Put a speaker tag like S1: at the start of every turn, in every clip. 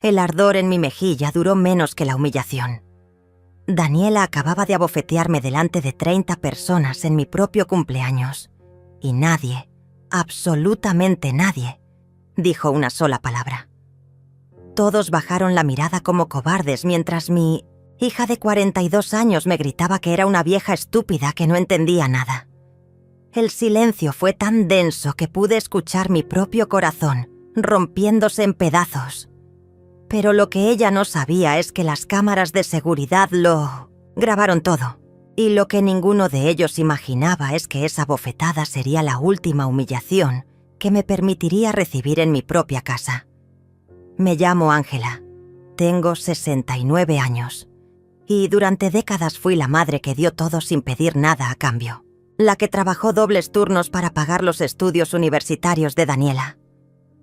S1: El ardor en mi mejilla duró menos que la humillación. Daniela acababa de abofetearme delante de 30 personas en mi propio cumpleaños. Y nadie, absolutamente nadie, dijo una sola palabra. Todos bajaron la mirada como cobardes mientras mi hija de 42 años me gritaba que era una vieja estúpida que no entendía nada. El silencio fue tan denso que pude escuchar mi propio corazón rompiéndose en pedazos. Pero lo que ella no sabía es que las cámaras de seguridad lo grabaron todo. Y lo que ninguno de ellos imaginaba es que esa bofetada sería la última humillación que me permitiría recibir en mi propia casa. Me llamo Ángela, tengo 69 años y durante décadas fui la madre que dio todo sin pedir nada a cambio, la que trabajó dobles turnos para pagar los estudios universitarios de Daniela,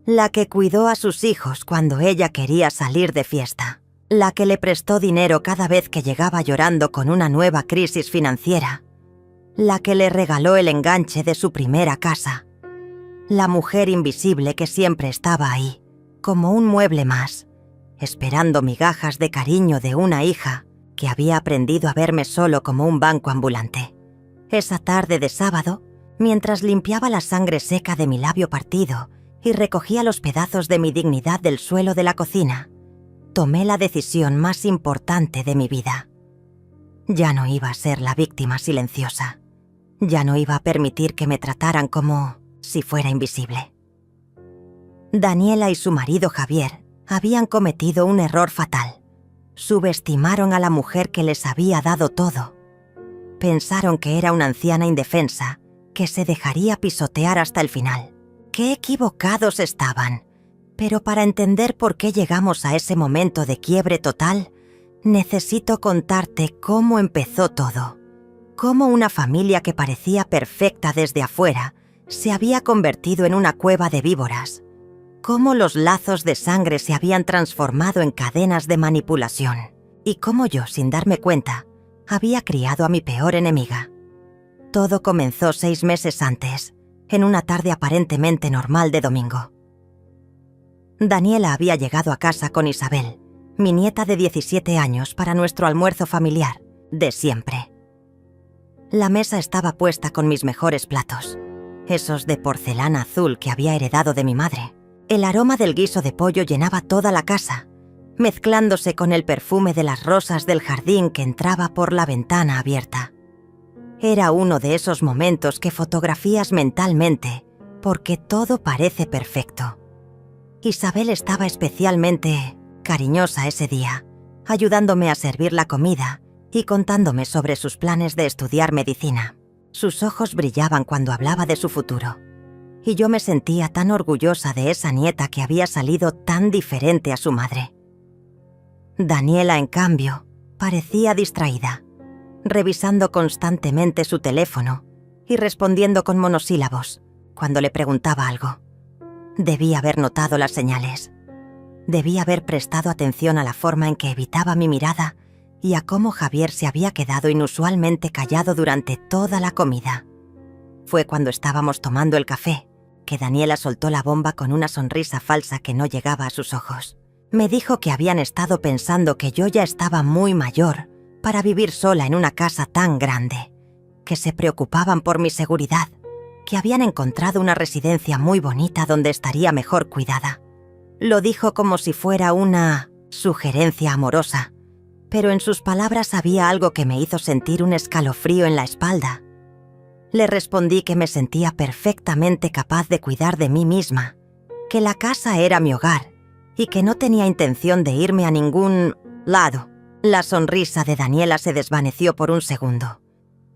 S1: la que cuidó a sus hijos cuando ella quería salir de fiesta, la que le prestó dinero cada vez que llegaba llorando con una nueva crisis financiera, la que le regaló el enganche de su primera casa, la mujer invisible que siempre estaba ahí, como un mueble más, esperando migajas de cariño de una hija que había aprendido a verme solo como un banco ambulante. Esa tarde de sábado, mientras limpiaba la sangre seca de mi labio partido y recogía los pedazos de mi dignidad del suelo de la cocina, tomé la decisión más importante de mi vida. Ya no iba a ser la víctima silenciosa. Ya no iba a permitir que me trataran como si fuera invisible. Daniela y su marido Javier habían cometido un error fatal. Subestimaron a la mujer que les había dado todo. Pensaron que era una anciana indefensa que se dejaría pisotear hasta el final. ¡Qué equivocados estaban! Pero para entender por qué llegamos a ese momento de quiebre total, necesito contarte cómo empezó todo. Cómo una familia que parecía perfecta desde afuera se había convertido en una cueva de víboras. Cómo los lazos de sangre se habían transformado en cadenas de manipulación. Y cómo yo, sin darme cuenta, había criado a mi peor enemiga. Todo comenzó 6 meses antes, en una tarde aparentemente normal de domingo. Daniela había llegado a casa con Isabel, mi nieta de 17 años, para nuestro almuerzo familiar, de siempre. La mesa estaba puesta con mis mejores platos, esos de porcelana azul que había heredado de mi madre. El aroma del guiso de pollo llenaba toda la casa, mezclándose con el perfume de las rosas del jardín que entraba por la ventana abierta. Era uno de esos momentos que fotografías mentalmente, porque todo parece perfecto. Isabel estaba especialmente cariñosa ese día, ayudándome a servir la comida y contándome sobre sus planes de estudiar medicina. Sus ojos brillaban cuando hablaba de su futuro. Y yo me sentía tan orgullosa de esa nieta que había salido tan diferente a su madre. Daniela, en cambio, parecía distraída, revisando constantemente su teléfono y respondiendo con monosílabos cuando le preguntaba algo. Debía haber notado las señales. Debía haber prestado atención a la forma en que evitaba mi mirada y a cómo Javier se había quedado inusualmente callado durante toda la comida. Fue cuando estábamos tomando el café que Daniela soltó la bomba con una sonrisa falsa que no llegaba a sus ojos. Me dijo que habían estado pensando que yo ya estaba muy mayor para vivir sola en una casa tan grande, que se preocupaban por mi seguridad, que habían encontrado una residencia muy bonita donde estaría mejor cuidada. Lo dijo como si fuera una sugerencia amorosa, pero en sus palabras había algo que me hizo sentir un escalofrío en la espalda. Le respondí que me sentía perfectamente capaz de cuidar de mí misma, que la casa era mi hogar y que no tenía intención de irme a ningún lado. La sonrisa de Daniela se desvaneció por un segundo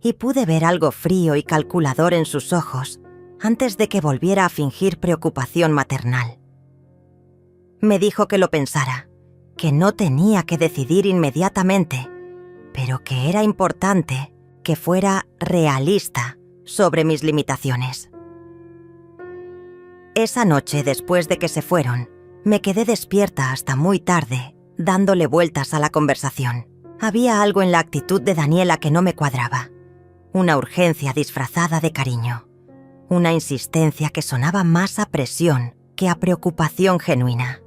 S1: y pude ver algo frío y calculador en sus ojos antes de que volviera a fingir preocupación maternal. Me dijo que lo pensara, que no tenía que decidir inmediatamente, pero que era importante que fuera realista sobre mis limitaciones. Esa noche, después de que se fueron, me quedé despierta hasta muy tarde, dándole vueltas a la conversación. Había algo en la actitud de Daniela que no me cuadraba. Una urgencia disfrazada de cariño. Una insistencia que sonaba más a presión que a preocupación genuina.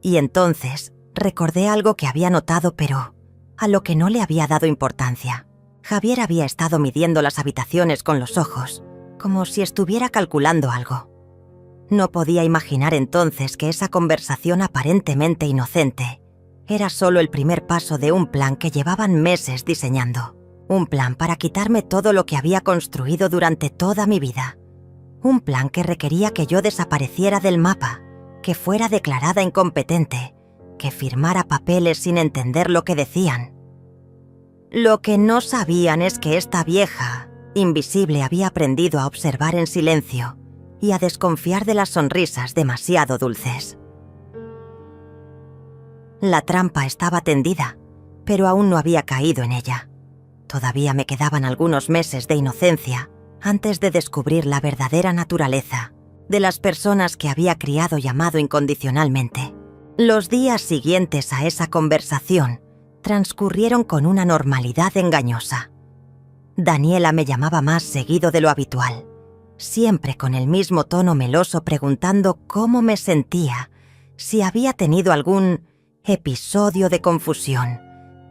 S1: Y entonces recordé algo que había notado, pero a lo que no le había dado importancia. Javier había estado midiendo las habitaciones con los ojos, como si estuviera calculando algo. No podía imaginar entonces que esa conversación aparentemente inocente era solo el primer paso de un plan que llevaban meses diseñando. Un plan para quitarme todo lo que había construido durante toda mi vida. Un plan que requería que yo desapareciera del mapa, que fuera declarada incompetente, que firmara papeles sin entender lo que decían. Lo que no sabían es que esta vieja, invisible, había aprendido a observar en silencio y a desconfiar de las sonrisas demasiado dulces. La trampa estaba tendida, pero aún no había caído en ella. Todavía me quedaban algunos meses de inocencia antes de descubrir la verdadera naturaleza de las personas que había criado y amado incondicionalmente. Los días siguientes a esa conversación transcurrieron con una normalidad engañosa. Daniela me llamaba más seguido de lo habitual, siempre con el mismo tono meloso preguntando cómo me sentía, si había tenido algún episodio de confusión,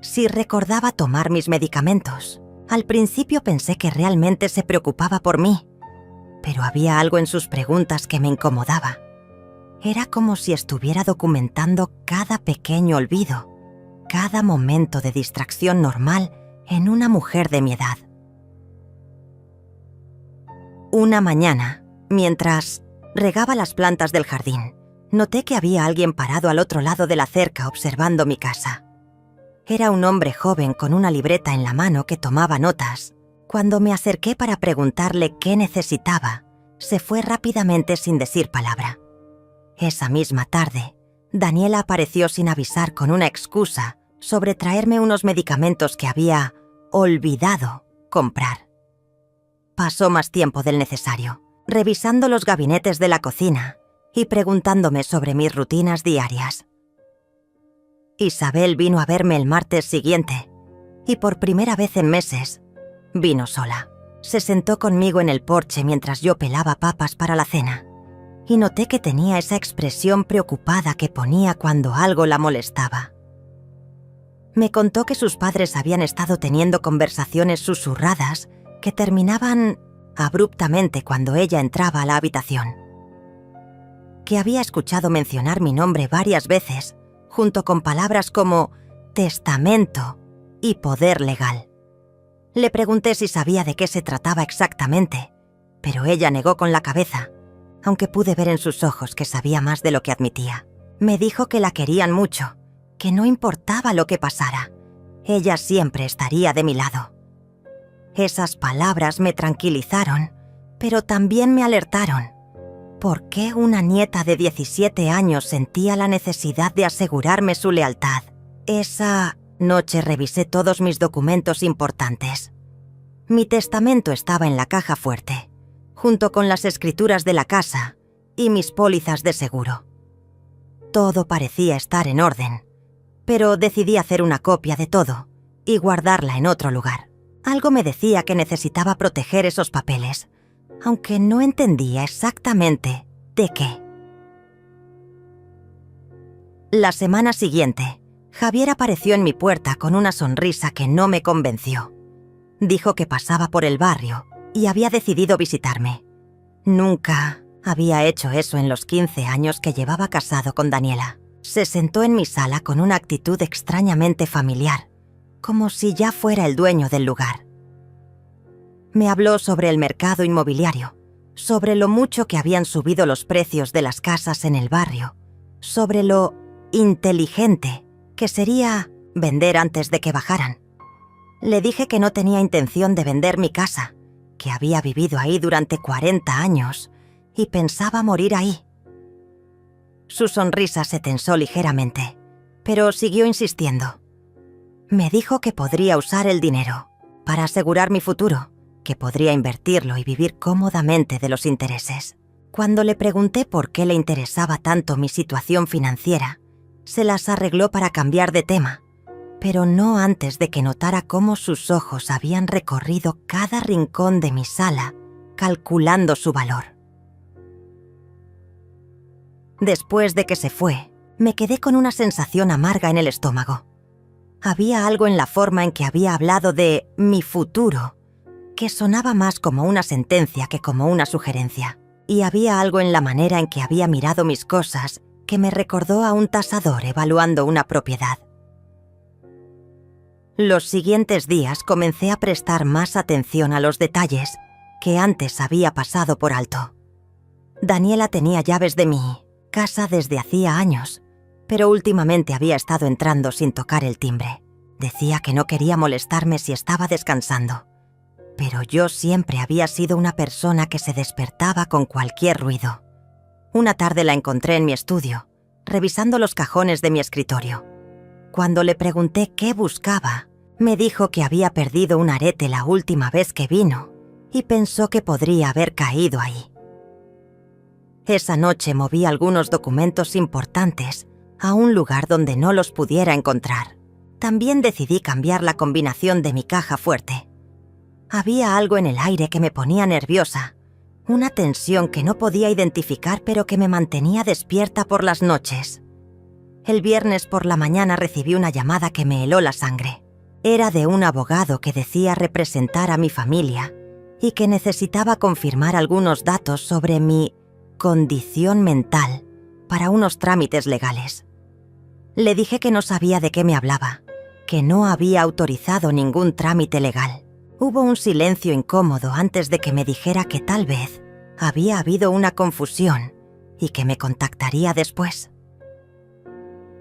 S1: si recordaba tomar mis medicamentos. Al principio pensé que realmente se preocupaba por mí, pero había algo en sus preguntas que me incomodaba. Era como si estuviera documentando cada pequeño olvido, cada momento de distracción normal en una mujer de mi edad. Una mañana, mientras regaba las plantas del jardín, noté que había alguien parado al otro lado de la cerca observando mi casa. Era un hombre joven con una libreta en la mano que tomaba notas. Cuando me acerqué para preguntarle qué necesitaba, se fue rápidamente sin decir palabra. Esa misma tarde, Daniela apareció sin avisar con una excusa sobre traerme unos medicamentos que había olvidado comprar. Pasó más tiempo del necesario, revisando los gabinetes de la cocina y preguntándome sobre mis rutinas diarias. Isabel vino a verme el martes siguiente y por primera vez en meses vino sola. Se sentó conmigo en el porche mientras yo pelaba papas para la cena y noté que tenía esa expresión preocupada que ponía cuando algo la molestaba. Me contó que sus padres habían estado teniendo conversaciones susurradas que terminaban abruptamente cuando ella entraba a la habitación. Que había escuchado mencionar mi nombre varias veces, junto con palabras como testamento y poder legal. Le pregunté si sabía de qué se trataba exactamente, pero ella negó con la cabeza, aunque pude ver en sus ojos que sabía más de lo que admitía. Me dijo que la querían mucho, que no importaba lo que pasara, ella siempre estaría de mi lado. Esas palabras me tranquilizaron, pero también me alertaron. ¿Por qué una nieta de 17 años sentía la necesidad de asegurarme su lealtad? Esa noche revisé todos mis documentos importantes. Mi testamento estaba en la caja fuerte, junto con las escrituras de la casa y mis pólizas de seguro. Todo parecía estar en orden, pero decidí hacer una copia de todo y guardarla en otro lugar. Algo me decía que necesitaba proteger esos papeles, aunque no entendía exactamente de qué. La semana siguiente, Javier apareció en mi puerta con una sonrisa que no me convenció. Dijo que pasaba por el barrio y había decidido visitarme. Nunca había hecho eso en los 15 años que llevaba casado con Daniela. Se sentó en mi sala con una actitud extrañamente familiar, como si ya fuera el dueño del lugar. Me habló sobre el mercado inmobiliario, sobre lo mucho que habían subido los precios de las casas en el barrio, sobre lo inteligente que sería vender antes de que bajaran. Le dije que no tenía intención de vender mi casa, que había vivido ahí durante 40 años y pensaba morir ahí. Su sonrisa se tensó ligeramente, pero siguió insistiendo. Me dijo que podría usar el dinero para asegurar mi futuro, que podría invertirlo y vivir cómodamente de los intereses. Cuando le pregunté por qué le interesaba tanto mi situación financiera, se las arregló para cambiar de tema, pero no antes de que notara cómo sus ojos habían recorrido cada rincón de mi sala, calculando su valor. Después de que se fue, Me quedé con una sensación amarga en el estómago. Había algo en la forma en que había hablado de mi futuro, que sonaba más como una sentencia que como una sugerencia. Y había algo en la manera en que había mirado mis cosas que me recordó a un tasador evaluando una propiedad. Los siguientes días comencé a prestar más atención a los detalles que antes había pasado por alto. Daniela tenía llaves de mi casa desde hacía años, pero últimamente había estado entrando sin tocar el timbre. Decía que no quería molestarme si estaba descansando, pero yo siempre había sido una persona que se despertaba con cualquier ruido. Una tarde la encontré en mi estudio, revisando los cajones de mi escritorio. Cuando le pregunté qué buscaba, me dijo que había perdido un arete la última vez que vino y pensó que podría haber caído ahí. Esa noche moví algunos documentos importantes a un lugar donde no los pudiera encontrar. También decidí cambiar la combinación de mi caja fuerte. Había algo en el aire que me ponía nerviosa, una tensión que no podía identificar pero que me mantenía despierta por las noches. El viernes por la mañana recibí una llamada que me heló la sangre. Era de un abogado que decía representar a mi familia y que necesitaba confirmar algunos datos sobre mi condición mental para unos trámites legales. Le dije que no sabía de qué me hablaba, que no había autorizado ningún trámite legal. Hubo un silencio incómodo antes de que me dijera que tal vez había habido una confusión y que me contactaría después.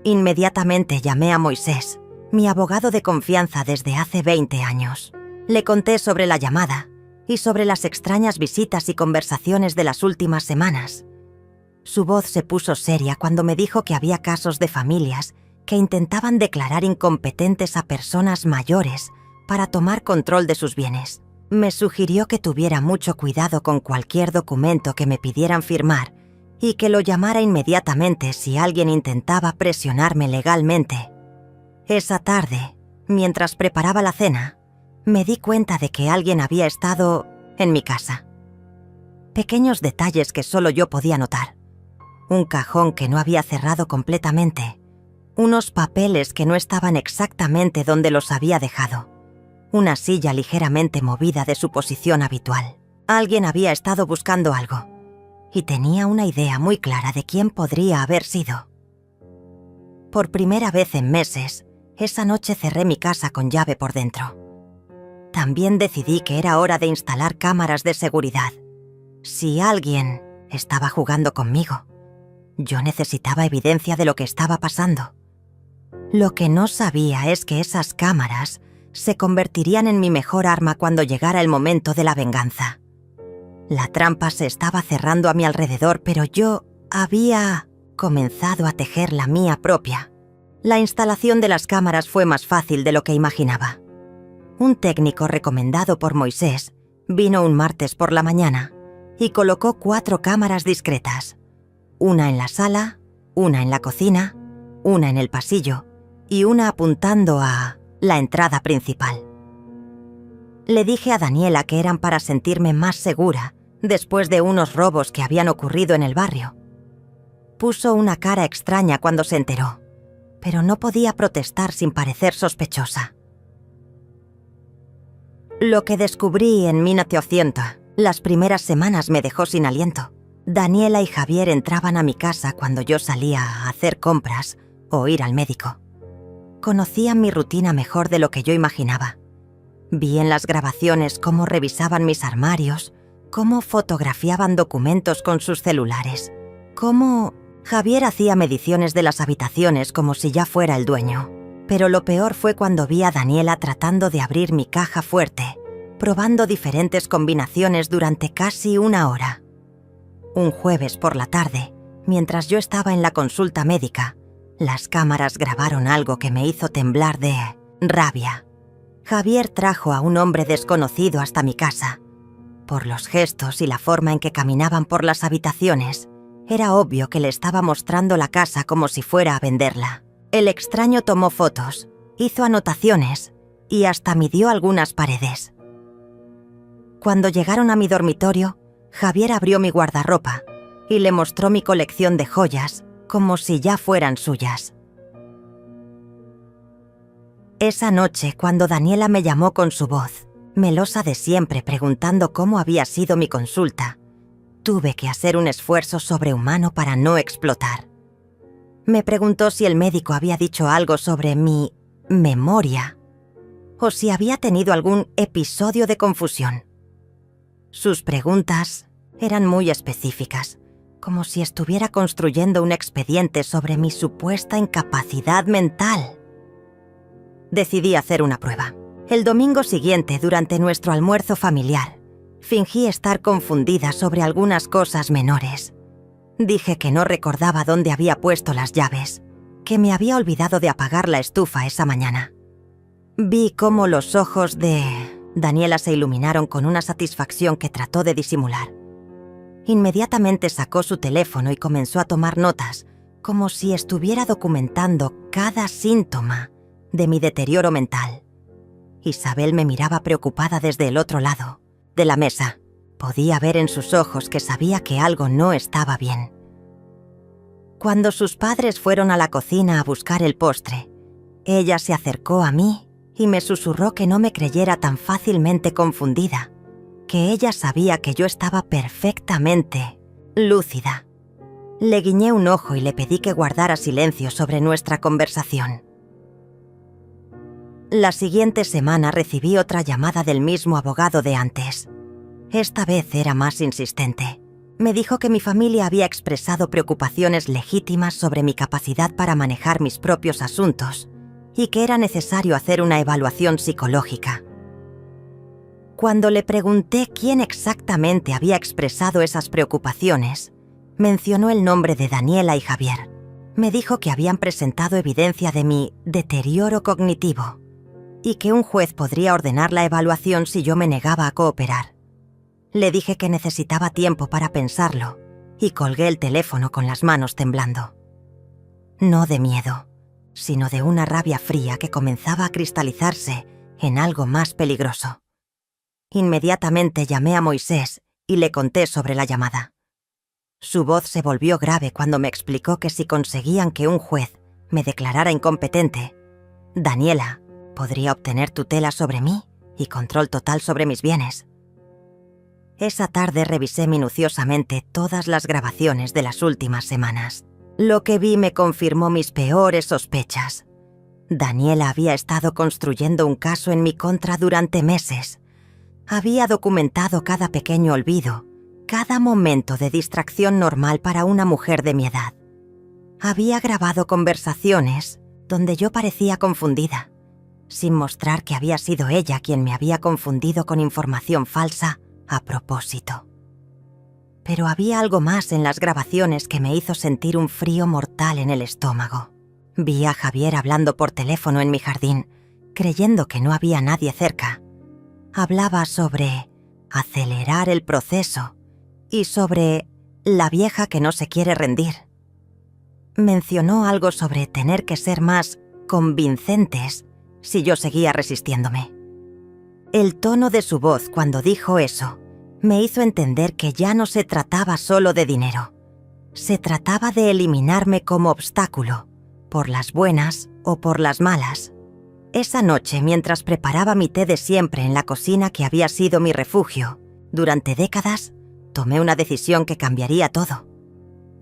S1: Inmediatamente llamé a Moisés, mi abogado de confianza desde hace 20 años. Le conté sobre la llamada y sobre las extrañas visitas y conversaciones de las últimas semanas. Su voz se puso seria cuando me dijo que había casos de familias que intentaban declarar incompetentes a personas mayores para tomar control de sus bienes. Me sugirió que tuviera mucho cuidado con cualquier documento que me pidieran firmar y que lo llamara inmediatamente si alguien intentaba presionarme legalmente. Esa tarde, mientras preparaba la cena, me di cuenta de que alguien había estado en mi casa. Pequeños detalles que solo yo podía notar. Un cajón que no había cerrado completamente. Unos papeles que no estaban exactamente donde los había dejado. Una silla ligeramente movida de su posición habitual. Alguien había estado buscando algo. Y tenía una idea muy clara de quién podría haber sido. Por primera vez en meses, esa noche cerré mi casa con llave por dentro. También decidí que era hora de instalar cámaras de seguridad. Si alguien estaba jugando conmigo, yo necesitaba evidencia de lo que estaba pasando. Lo que no sabía es que esas cámaras se convertirían en mi mejor arma cuando llegara el momento de la venganza. La trampa se estaba cerrando a mi alrededor, pero yo había comenzado a tejer la mía propia. La instalación de las cámaras fue más fácil de lo que imaginaba. Un técnico recomendado por Moisés vino un martes por la mañana y colocó 4 cámaras discretas. Una en la sala, una en la cocina, una en el pasillo y una apuntando a la entrada principal. Le dije a Daniela que eran para sentirme más segura después de unos robos que habían ocurrido en el barrio. Puso una cara extraña cuando se enteró, pero no podía protestar sin parecer sospechosa. Lo que descubrí en Minute of Cienta las primeras semanas me dejó sin aliento. Daniela y Javier entraban a mi casa cuando yo salía a hacer compras o ir al médico. Conocían mi rutina mejor de lo que yo imaginaba. Vi en las grabaciones cómo revisaban mis armarios, cómo fotografiaban documentos con sus celulares, cómo Javier hacía mediciones de las habitaciones como si ya fuera el dueño. Pero lo peor fue cuando vi a Daniela tratando de abrir mi caja fuerte, probando diferentes combinaciones durante casi 1 hora. Un jueves por la tarde, mientras yo estaba en la consulta médica, las cámaras grabaron algo que me hizo temblar de rabia. Javier trajo a un hombre desconocido hasta mi casa. Por los gestos y la forma en que caminaban por las habitaciones, era obvio que le estaba mostrando la casa como si fuera a venderla. El extraño tomó fotos, hizo anotaciones y hasta midió algunas paredes. Cuando llegaron a mi dormitorio, Javier abrió mi guardarropa y le mostró mi colección de joyas, como si ya fueran suyas. Esa noche, cuando Daniela me llamó con su voz, melosa de siempre preguntando cómo había sido mi consulta, tuve que hacer un esfuerzo sobrehumano para no explotar. Me preguntó si el médico había dicho algo sobre mi memoria o si había tenido algún episodio de confusión. Sus preguntas eran muy específicas, como si estuviera construyendo un expediente sobre mi supuesta incapacidad mental. Decidí hacer una prueba. El domingo siguiente, durante nuestro almuerzo familiar, fingí estar confundida sobre algunas cosas menores. Dije que no recordaba dónde había puesto las llaves, que me había olvidado de apagar la estufa esa mañana. Vi cómo los ojos de Daniela se iluminaron con una satisfacción que trató de disimular. Inmediatamente sacó su teléfono y comenzó a tomar notas, como si estuviera documentando cada síntoma de mi deterioro mental. Isabel me miraba preocupada desde el otro lado de la mesa. Podía ver en sus ojos que sabía que algo no estaba bien. Cuando sus padres fueron a la cocina a buscar el postre, ella se acercó a mí y me susurró que no me creyera tan fácilmente confundida, que ella sabía que yo estaba perfectamente lúcida. Le guiñé un ojo y le pedí que guardara silencio sobre nuestra conversación. La siguiente semana recibí otra llamada del mismo abogado de antes. Esta vez era más insistente. Me dijo que mi familia había expresado preocupaciones legítimas sobre mi capacidad para manejar mis propios asuntos y que era necesario hacer una evaluación psicológica. Cuando le pregunté quién exactamente había expresado esas preocupaciones, mencionó el nombre de Daniela y Javier. Me dijo que habían presentado evidencia de mi deterioro cognitivo y que un juez podría ordenar la evaluación si yo me negaba a cooperar. Le dije que necesitaba tiempo para pensarlo y colgué el teléfono con las manos temblando. No de miedo, sino de una rabia fría que comenzaba a cristalizarse en algo más peligroso. Inmediatamente llamé a Moisés y le conté sobre la llamada. Su voz se volvió grave cuando me explicó que si conseguían que un juez me declarara incompetente, Daniela podría obtener tutela sobre mí y control total sobre mis bienes. Esa tarde revisé minuciosamente todas las grabaciones de las últimas semanas. Lo que vi me confirmó mis peores sospechas. Daniela había estado construyendo un caso en mi contra durante meses. Había documentado cada pequeño olvido, cada momento de distracción normal para una mujer de mi edad. Había grabado conversaciones donde yo parecía confundida, sin mostrar que había sido ella quien me había confundido con información falsa a propósito. Pero había algo más en las grabaciones que me hizo sentir un frío mortal en el estómago. Vi a Javier hablando por teléfono en mi jardín, creyendo que no había nadie cerca. Hablaba sobre acelerar el proceso y sobre la vieja que no se quiere rendir. Mencionó algo sobre tener que ser más convincentes si yo seguía resistiéndome. El tono de su voz cuando dijo eso me hizo entender que ya no se trataba solo de dinero. Se trataba de eliminarme como obstáculo, por las buenas o por las malas. Esa noche, mientras preparaba mi té de siempre en la cocina que había sido mi refugio, durante décadas, tomé una decisión que cambiaría todo.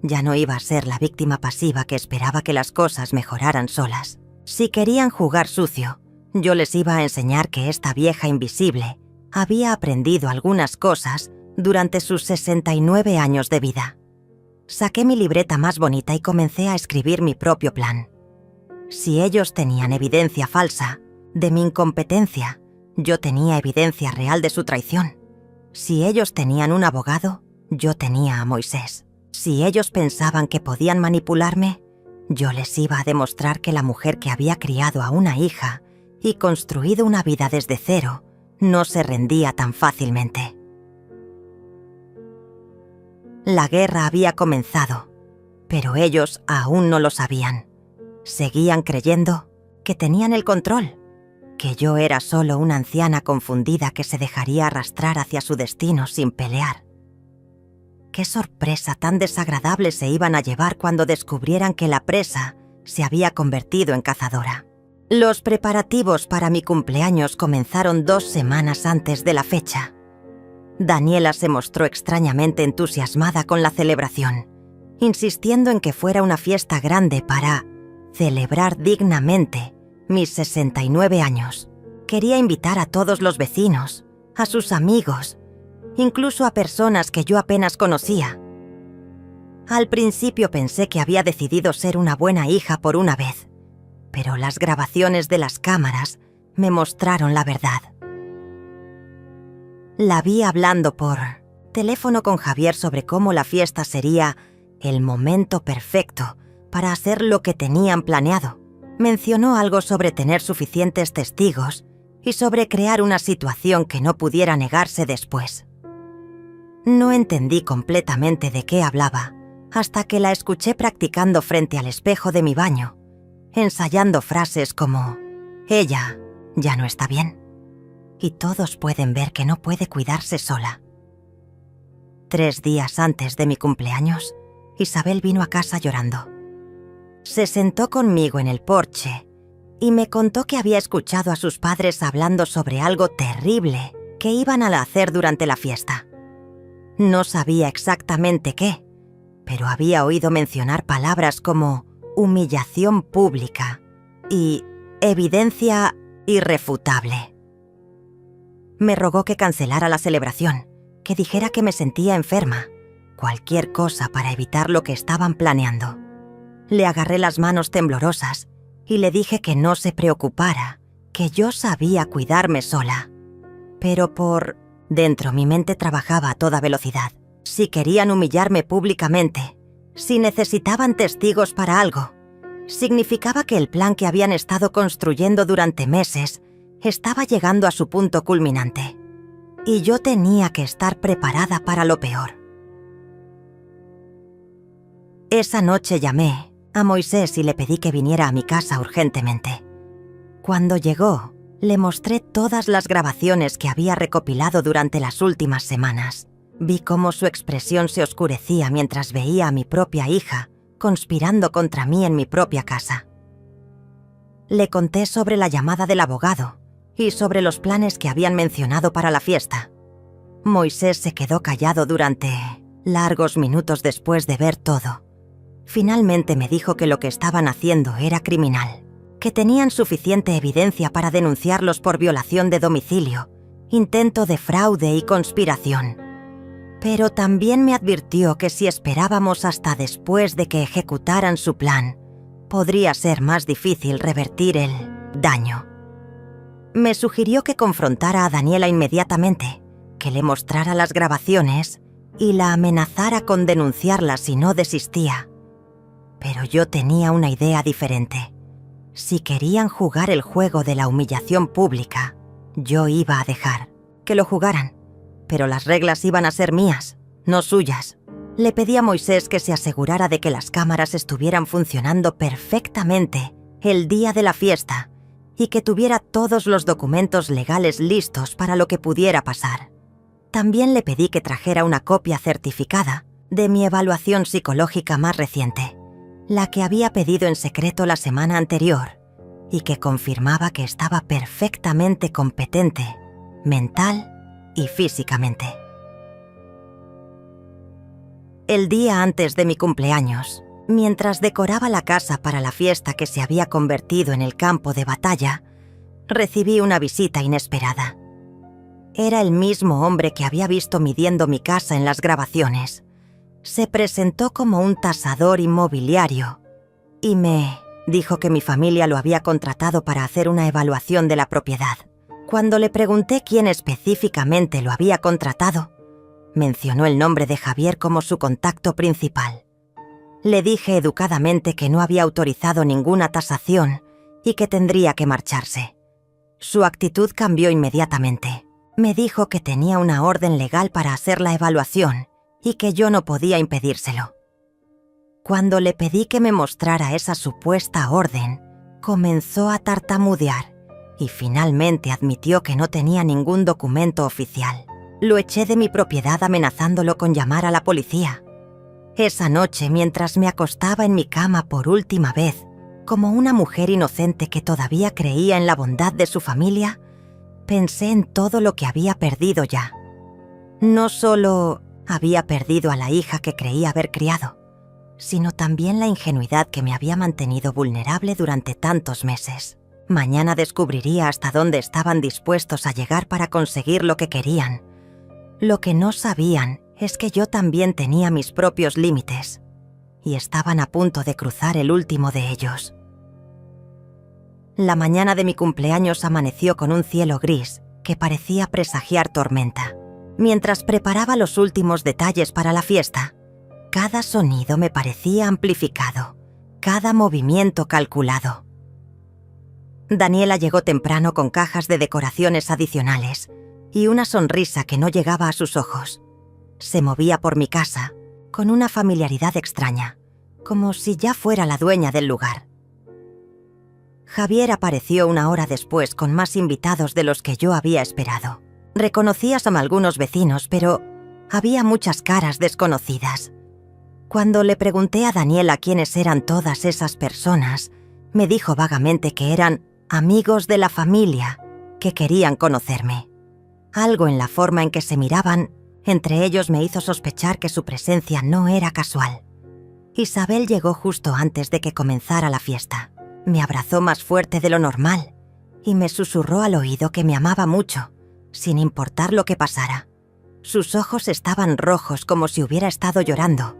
S1: Ya no iba a ser la víctima pasiva que esperaba que las cosas mejoraran solas. Si querían jugar sucio, yo les iba a enseñar que esta vieja invisible había aprendido algunas cosas durante sus 69 años de vida. Saqué mi libreta más bonita y comencé a escribir mi propio plan. Si ellos tenían evidencia falsa de mi incompetencia, yo tenía evidencia real de su traición. Si ellos tenían un abogado, yo tenía a Moisés. Si ellos pensaban que podían manipularme, yo les iba a demostrar que la mujer que había criado a una hija y construido una vida desde cero no se rendía tan fácilmente. La guerra había comenzado, pero ellos aún no lo sabían. Seguían creyendo que tenían el control, que yo era solo una anciana confundida que se dejaría arrastrar hacia su destino sin pelear. Qué sorpresa tan desagradable se iban a llevar cuando descubrieran que la presa se había convertido en cazadora. Los preparativos para mi cumpleaños comenzaron 2 semanas antes de la fecha. Daniela se mostró extrañamente entusiasmada con la celebración, insistiendo en que fuera una fiesta grande para celebrar dignamente mis 69 años. Quería invitar a todos los vecinos, a sus amigos, incluso a personas que yo apenas conocía. Al principio pensé que había decidido ser una buena hija por una vez, pero las grabaciones de las cámaras me mostraron la verdad. La vi hablando por teléfono con Javier sobre cómo la fiesta sería el momento perfecto para hacer lo que tenían planeado. Mencionó algo sobre tener suficientes testigos y sobre crear una situación que no pudiera negarse después. No entendí completamente de qué hablaba hasta que la escuché practicando frente al espejo de mi baño, ensayando frases como «Ella ya no está bien» y todos pueden ver que no puede cuidarse sola. 3 días antes de mi cumpleaños, Isabel vino a casa llorando. Se sentó conmigo en el porche y me contó que había escuchado a sus padres hablando sobre algo terrible que iban a hacer durante la fiesta. No sabía exactamente qué, pero había oído mencionar palabras como humillación pública y evidencia irrefutable. Me rogó que cancelara la celebración, que dijera que me sentía enferma, cualquier cosa para evitar lo que estaban planeando. Le agarré las manos temblorosas y le dije que no se preocupara, que yo sabía cuidarme sola. Pero por dentro mi mente trabajaba a toda velocidad. Si querían humillarme públicamente, si necesitaban testigos para algo, significaba que el plan que habían estado construyendo durante meses estaba llegando a su punto culminante, y yo tenía que estar preparada para lo peor. Esa noche llamé a Moisés y le pedí que viniera a mi casa urgentemente. Cuando llegó, le mostré todas las grabaciones que había recopilado durante las últimas semanas. Vi cómo su expresión se oscurecía mientras veía a mi propia hija conspirando contra mí en mi propia casa. Le conté sobre la llamada del abogado y sobre los planes que habían mencionado para la fiesta. Moisés se quedó callado durante largos minutos después de ver todo. Finalmente me dijo que lo que estaban haciendo era criminal, que tenían suficiente evidencia para denunciarlos por violación de domicilio, intento de fraude y conspiración. Pero también me advirtió que si esperábamos hasta después de que ejecutaran su plan, podría ser más difícil revertir el daño. Me sugirió que confrontara a Daniela inmediatamente, que le mostrara las grabaciones y la amenazara con denunciarla si no desistía. Pero yo tenía una idea diferente. Si querían jugar el juego de la humillación pública, yo iba a dejar que lo jugaran, pero las reglas iban a ser mías, no suyas. Le pedí a Moisés que se asegurara de que las cámaras estuvieran funcionando perfectamente el día de la fiesta y que tuviera todos los documentos legales listos para lo que pudiera pasar. También le pedí que trajera una copia certificada de mi evaluación psicológica más reciente, la que había pedido en secreto la semana anterior y que confirmaba que estaba perfectamente competente, mental y físicamente. El día antes de mi cumpleaños, mientras decoraba la casa para la fiesta que se había convertido en el campo de batalla, recibí una visita inesperada. Era el mismo hombre que había visto midiendo mi casa en las grabaciones. Se presentó como un tasador inmobiliario y me dijo que mi familia lo había contratado para hacer una evaluación de la propiedad. Cuando le pregunté quién específicamente lo había contratado, mencionó el nombre de Javier como su contacto principal. Le dije educadamente que no había autorizado ninguna tasación y que tendría que marcharse. Su actitud cambió inmediatamente. Me dijo que tenía una orden legal para hacer la evaluación y que yo no podía impedírselo. Cuando le pedí que me mostrara esa supuesta orden, comenzó a tartamudear y finalmente admitió que no tenía ningún documento oficial. Lo eché de mi propiedad amenazándolo con llamar a la policía. Esa noche, mientras me acostaba en mi cama por última vez, como una mujer inocente que todavía creía en la bondad de su familia, pensé en todo lo que había perdido ya. No solo había perdido a la hija que creía haber criado, sino también la ingenuidad que me había mantenido vulnerable durante tantos meses. Mañana descubriría hasta dónde estaban dispuestos a llegar para conseguir lo que querían. Lo que no sabían es que yo también tenía mis propios límites, y estaban a punto de cruzar el último de ellos. La mañana de mi cumpleaños amaneció con un cielo gris que parecía presagiar tormenta. Mientras preparaba los últimos detalles para la fiesta, cada sonido me parecía amplificado, cada movimiento calculado. Daniela llegó temprano con cajas de decoraciones adicionales y una sonrisa que no llegaba a sus ojos. Se movía por mi casa con una familiaridad extraña, como si ya fuera la dueña del lugar. Javier apareció una hora después con más invitados de los que yo había esperado. Reconocí a algunos vecinos, pero había muchas caras desconocidas. Cuando le pregunté a Daniela quiénes eran todas esas personas, me dijo vagamente que eran amigos de la familia que querían conocerme. Algo en la forma en que se miraban entre ellos me hizo sospechar que su presencia no era casual. Isabel llegó justo antes de que comenzara la fiesta. Me abrazó más fuerte de lo normal y me susurró al oído que me amaba mucho, sin importar lo que pasara. Sus ojos estaban rojos como si hubiera estado llorando,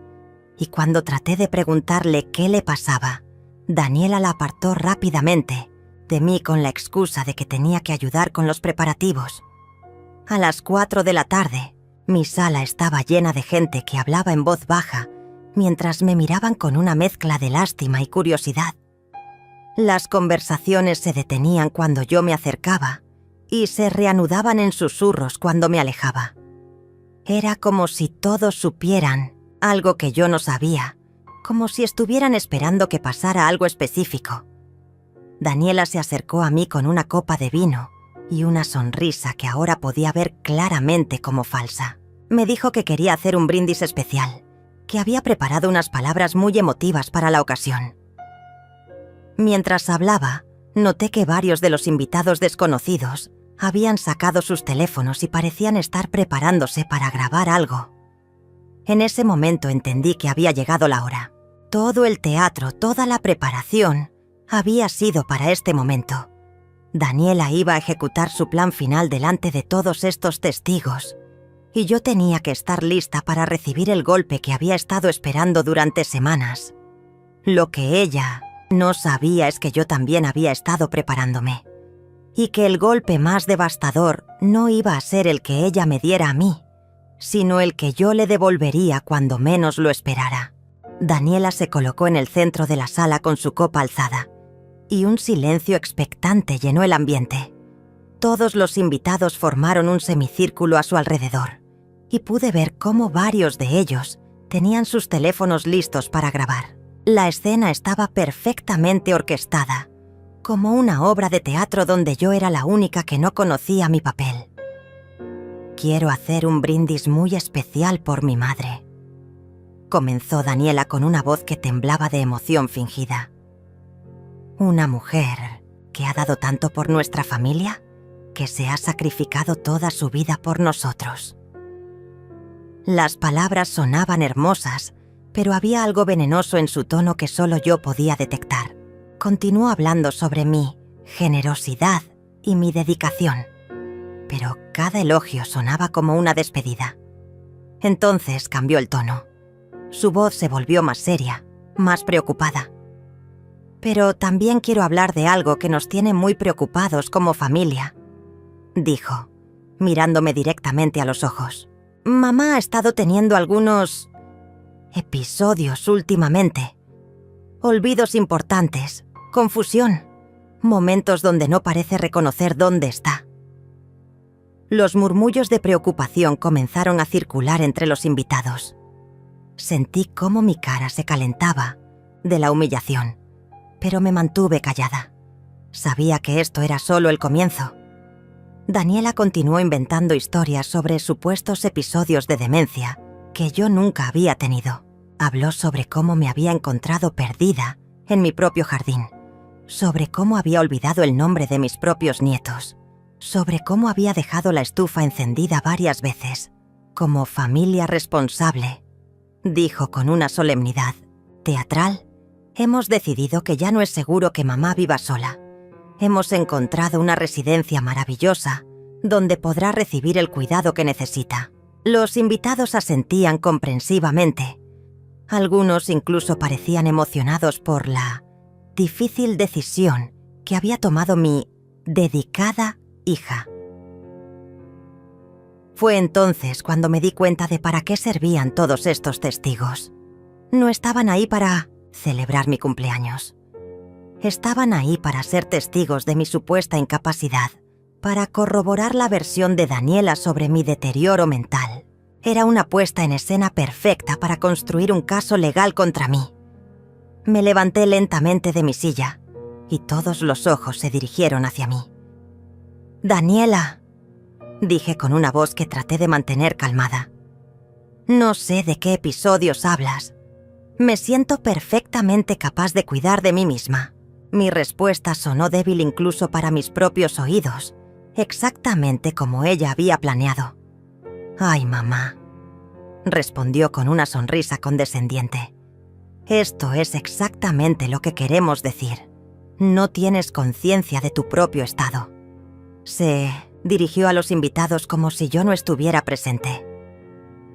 S1: y cuando traté de preguntarle qué le pasaba, Daniela la apartó rápidamente de mí con la excusa de que tenía que ayudar con los preparativos. A las 4 de la tarde, mi sala estaba llena de gente que hablaba en voz baja mientras me miraban con una mezcla de lástima y curiosidad. Las conversaciones se detenían cuando yo me acercaba y se reanudaban en susurros cuando me alejaba. Era como si todos supieran algo que yo no sabía, como si estuvieran esperando que pasara algo específico. Daniela se acercó a mí con una copa de vino y una sonrisa que ahora podía ver claramente como falsa. Me dijo que quería hacer un brindis especial, que había preparado unas palabras muy emotivas para la ocasión. Mientras hablaba, noté que varios de los invitados desconocidos habían sacado sus teléfonos y parecían estar preparándose para grabar algo. En ese momento entendí que había llegado la hora. Todo el teatro, toda la preparación, había sido para este momento. Daniela iba a ejecutar su plan final delante de todos estos testigos, y yo tenía que estar lista para recibir el golpe que había estado esperando durante semanas. Lo que ella no sabía es que yo también había estado preparándome, y que el golpe más devastador no iba a ser el que ella me diera a mí, sino el que yo le devolvería cuando menos lo esperara. Daniela se colocó en el centro de la sala con su copa alzada, y un silencio expectante llenó el ambiente. Todos los invitados formaron un semicírculo a su alrededor, y pude ver cómo varios de ellos tenían sus teléfonos listos para grabar. La escena estaba perfectamente orquestada, como una obra de teatro donde yo era la única que no conocía mi papel. «Quiero hacer un brindis muy especial por mi madre», comenzó Daniela con una voz que temblaba de emoción fingida. «Una mujer que ha dado tanto por nuestra familia, que se ha sacrificado toda su vida por nosotros». Las palabras sonaban hermosas, pero había algo venenoso en su tono que solo yo podía detectar. Continuó hablando sobre mi generosidad y mi dedicación, pero cada elogio sonaba como una despedida. Entonces cambió el tono. Su voz se volvió más seria, más preocupada. «Pero también quiero hablar de algo que nos tiene muy preocupados como familia», dijo, mirándome directamente a los ojos. «Mamá ha estado teniendo algunos episodios últimamente. Olvidos importantes, confusión, momentos donde no parece reconocer dónde está». Los murmullos de preocupación comenzaron a circular entre los invitados. Sentí cómo mi cara se calentaba de la humillación, pero me mantuve callada. Sabía que esto era solo el comienzo. Daniela continuó inventando historias sobre supuestos episodios de demencia que yo nunca había tenido. Habló sobre cómo me había encontrado perdida en mi propio jardín, sobre cómo había olvidado el nombre de mis propios nietos, sobre cómo había dejado la estufa encendida varias veces. Como familia responsable, dijo con una solemnidad teatral, hemos decidido que ya no es seguro que mamá viva sola. Hemos encontrado una residencia maravillosa donde podrá recibir el cuidado que necesita. Los invitados asentían comprensivamente. Algunos incluso parecían emocionados por la difícil decisión que había tomado mi dedicada hija. Fue entonces cuando me di cuenta de para qué servían todos estos testigos. No estaban ahí para celebrar mi cumpleaños. Estaban ahí para ser testigos de mi supuesta incapacidad, para corroborar la versión de Daniela sobre mi deterioro mental. Era una puesta en escena perfecta para construir un caso legal contra mí. Me levanté lentamente de mi silla y todos los ojos se dirigieron hacia mí. «Daniela», dije con una voz que traté de mantener calmada. «No sé de qué episodios hablas. Me siento perfectamente capaz de cuidar de mí misma». Mi respuesta sonó débil incluso para mis propios oídos, exactamente como ella había planeado. «Ay, mamá», respondió con una sonrisa condescendiente. «Esto es exactamente lo que queremos decir. No tienes conciencia de tu propio estado». Se dirigió a los invitados como si yo no estuviera presente.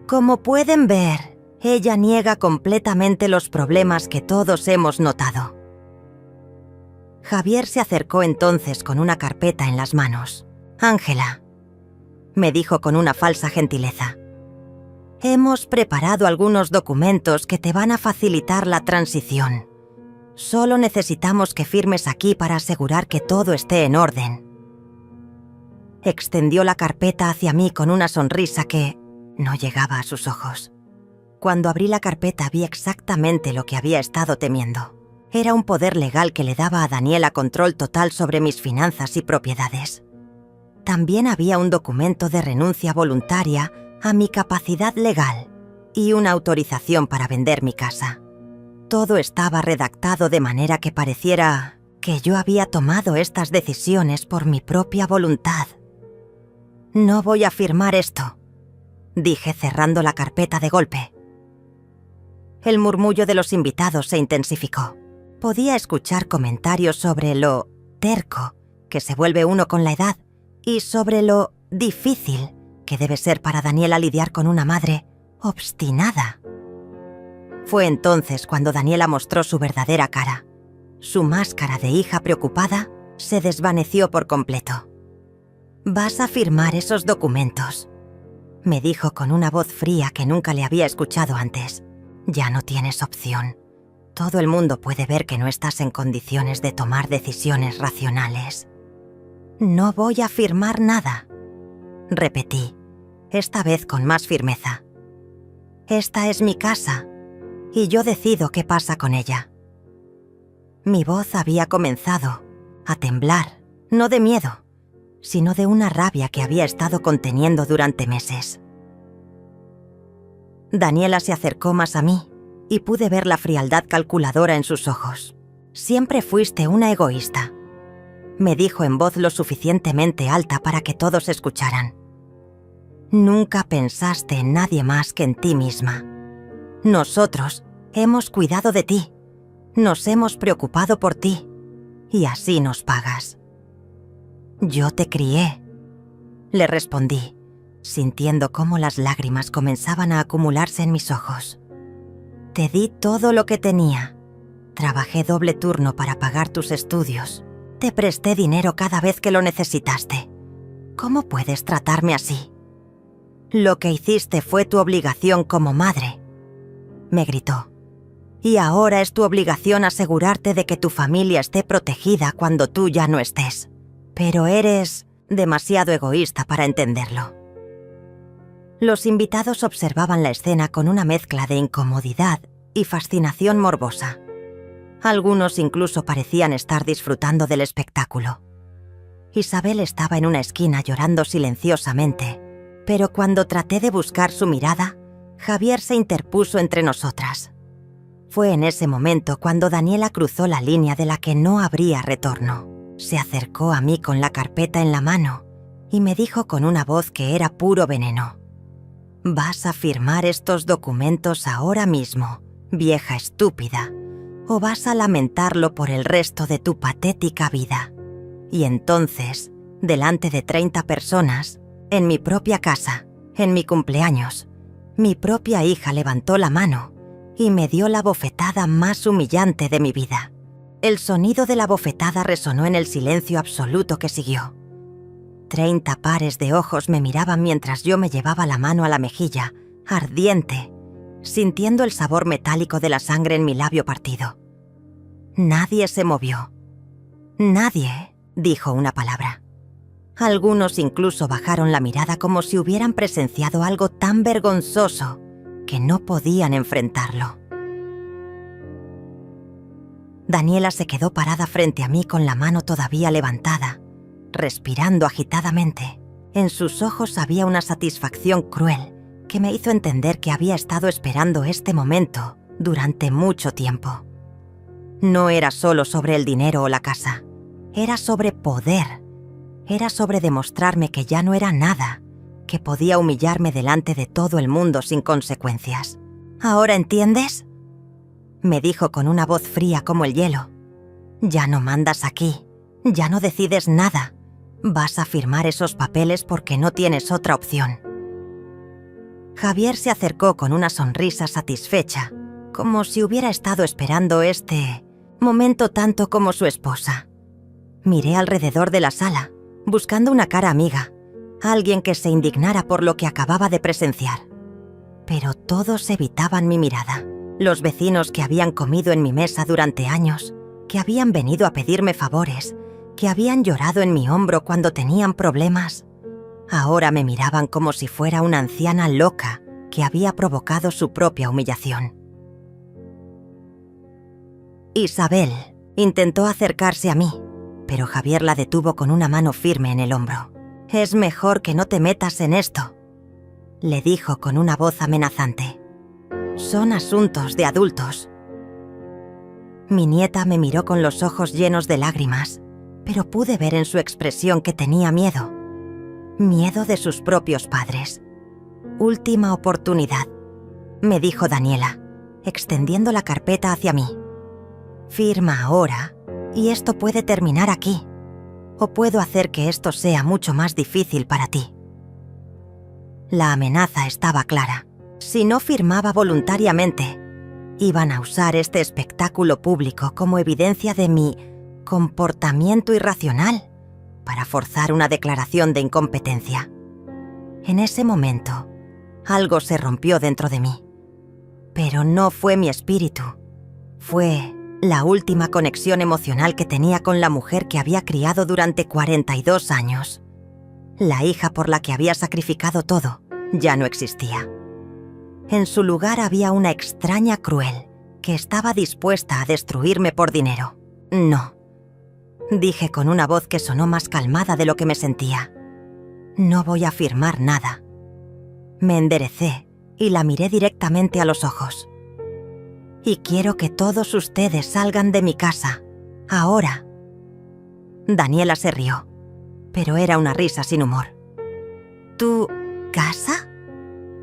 S1: «Como pueden ver, ella niega completamente los problemas que todos hemos notado». Javier se acercó entonces con una carpeta en las manos. «Ángela», me dijo con una falsa gentileza, «hemos preparado algunos documentos que te van a facilitar la transición. Solo necesitamos que firmes aquí para asegurar que todo esté en orden». Extendió la carpeta hacia mí con una sonrisa que no llegaba a sus ojos. Cuando abrí la carpeta vi exactamente lo que había estado temiendo. Era un poder legal que le daba a Daniela control total sobre mis finanzas y propiedades. También había un documento de renuncia voluntaria a mi capacidad legal y una autorización para vender mi casa. Todo estaba redactado de manera que pareciera que yo había tomado estas decisiones por mi propia voluntad. «No voy a firmar esto», dije cerrando la carpeta de golpe. El murmullo de los invitados se intensificó. Podía escuchar comentarios sobre lo terco que se vuelve uno con la edad y sobre lo difícil que debe ser para Daniela lidiar con una madre obstinada. Fue entonces cuando Daniela mostró su verdadera cara. Su máscara de hija preocupada se desvaneció por completo. «Vas a firmar esos documentos», me dijo con una voz fría que nunca le había escuchado antes. «Ya no tienes opción. Todo el mundo puede ver que no estás en condiciones de tomar decisiones racionales». «No voy a firmar nada», repetí, esta vez con más firmeza. «Esta es mi casa y yo decido qué pasa con ella». Mi voz había comenzado a temblar, no de miedo, sino de una rabia que había estado conteniendo durante meses. Daniela se acercó más a mí y pude ver la frialdad calculadora en sus ojos. «Siempre fuiste una egoísta», me dijo en voz lo suficientemente alta para que todos escucharan. «Nunca pensaste en nadie más que en ti misma. Nosotros hemos cuidado de ti, nos hemos preocupado por ti, y así nos pagas». «Yo te crié», le respondí, sintiendo cómo las lágrimas comenzaban a acumularse en mis ojos. «Te di todo lo que tenía. Trabajé doble turno para pagar tus estudios. Te presté dinero cada vez que lo necesitaste. ¿Cómo puedes tratarme así? Lo que hiciste fue tu obligación como madre», me gritó. «Y ahora es tu obligación asegurarte de que tu familia esté protegida cuando tú ya no estés. Pero eres demasiado egoísta para entenderlo». Los invitados observaban la escena con una mezcla de incomodidad y fascinación morbosa. Algunos incluso parecían estar disfrutando del espectáculo. Isabel estaba en una esquina llorando silenciosamente, pero cuando traté de buscar su mirada, Javier se interpuso entre nosotras. Fue en ese momento cuando Daniela cruzó la línea de la que no habría retorno. Se acercó a mí con la carpeta en la mano y me dijo con una voz que era puro veneno: «Vas a firmar estos documentos ahora mismo, vieja estúpida, o vas a lamentarlo por el resto de tu patética vida». Y entonces, delante de 30 personas, en mi propia casa, en mi cumpleaños, mi propia hija levantó la mano y me dio la bofetada más humillante de mi vida. El sonido de la bofetada resonó en el silencio absoluto que siguió. 30 pares de ojos me miraban mientras yo me llevaba la mano a la mejilla, ardiente, sintiendo el sabor metálico de la sangre en mi labio partido. Nadie se movió. Nadie dijo una palabra. Algunos incluso bajaron la mirada como si hubieran presenciado algo tan vergonzoso que no podían enfrentarlo. Daniela se quedó parada frente a mí con la mano todavía levantada, respirando agitadamente. En sus ojos había una satisfacción cruel que me hizo entender que había estado esperando este momento durante mucho tiempo. No era solo sobre el dinero o la casa, era sobre poder. Era sobre demostrarme que ya no era nada, que podía humillarme delante de todo el mundo sin consecuencias. ¿Ahora entiendes?, me dijo con una voz fría como el hielo. Ya no mandas aquí, ya no decides nada. Vas a firmar esos papeles porque no tienes otra opción. Javier se acercó con una sonrisa satisfecha, como si hubiera estado esperando este momento tanto como su esposa. Miré alrededor de la sala, buscando una cara amiga, alguien que se indignara por lo que acababa de presenciar. Pero todos evitaban mi mirada. Los vecinos que habían comido en mi mesa durante años, que habían venido a pedirme favores, que habían llorado en mi hombro cuando tenían problemas, ahora me miraban como si fuera una anciana loca que había provocado su propia humillación. Isabel intentó acercarse a mí, pero Javier la detuvo con una mano firme en el hombro. «Es mejor que no te metas en esto», le dijo con una voz amenazante. «Son asuntos de adultos». Mi nieta me miró con los ojos llenos de lágrimas, pero pude ver en su expresión que tenía miedo. Miedo de sus propios padres. «Última oportunidad», me dijo Daniela, extendiendo la carpeta hacia mí. «Firma ahora y esto puede terminar aquí, o puedo hacer que esto sea mucho más difícil para ti». La amenaza estaba clara. Si no firmaba voluntariamente, iban a usar este espectáculo público como evidencia de mi comportamiento irracional para forzar una declaración de incompetencia. En ese momento, algo se rompió dentro de mí. Pero no fue mi espíritu. Fue la última conexión emocional que tenía con la mujer que había criado durante 42 años. La hija por la que había sacrificado todo ya no existía. En su lugar había una extraña cruel que estaba dispuesta a destruirme por dinero. «No», dije con una voz que sonó más calmada de lo que me sentía. «No voy a firmar nada». Me enderecé y la miré directamente a los ojos. «Y quiero que todos ustedes salgan de mi casa, ahora». Daniela se rió, pero era una risa sin humor. «¿Tu casa?»,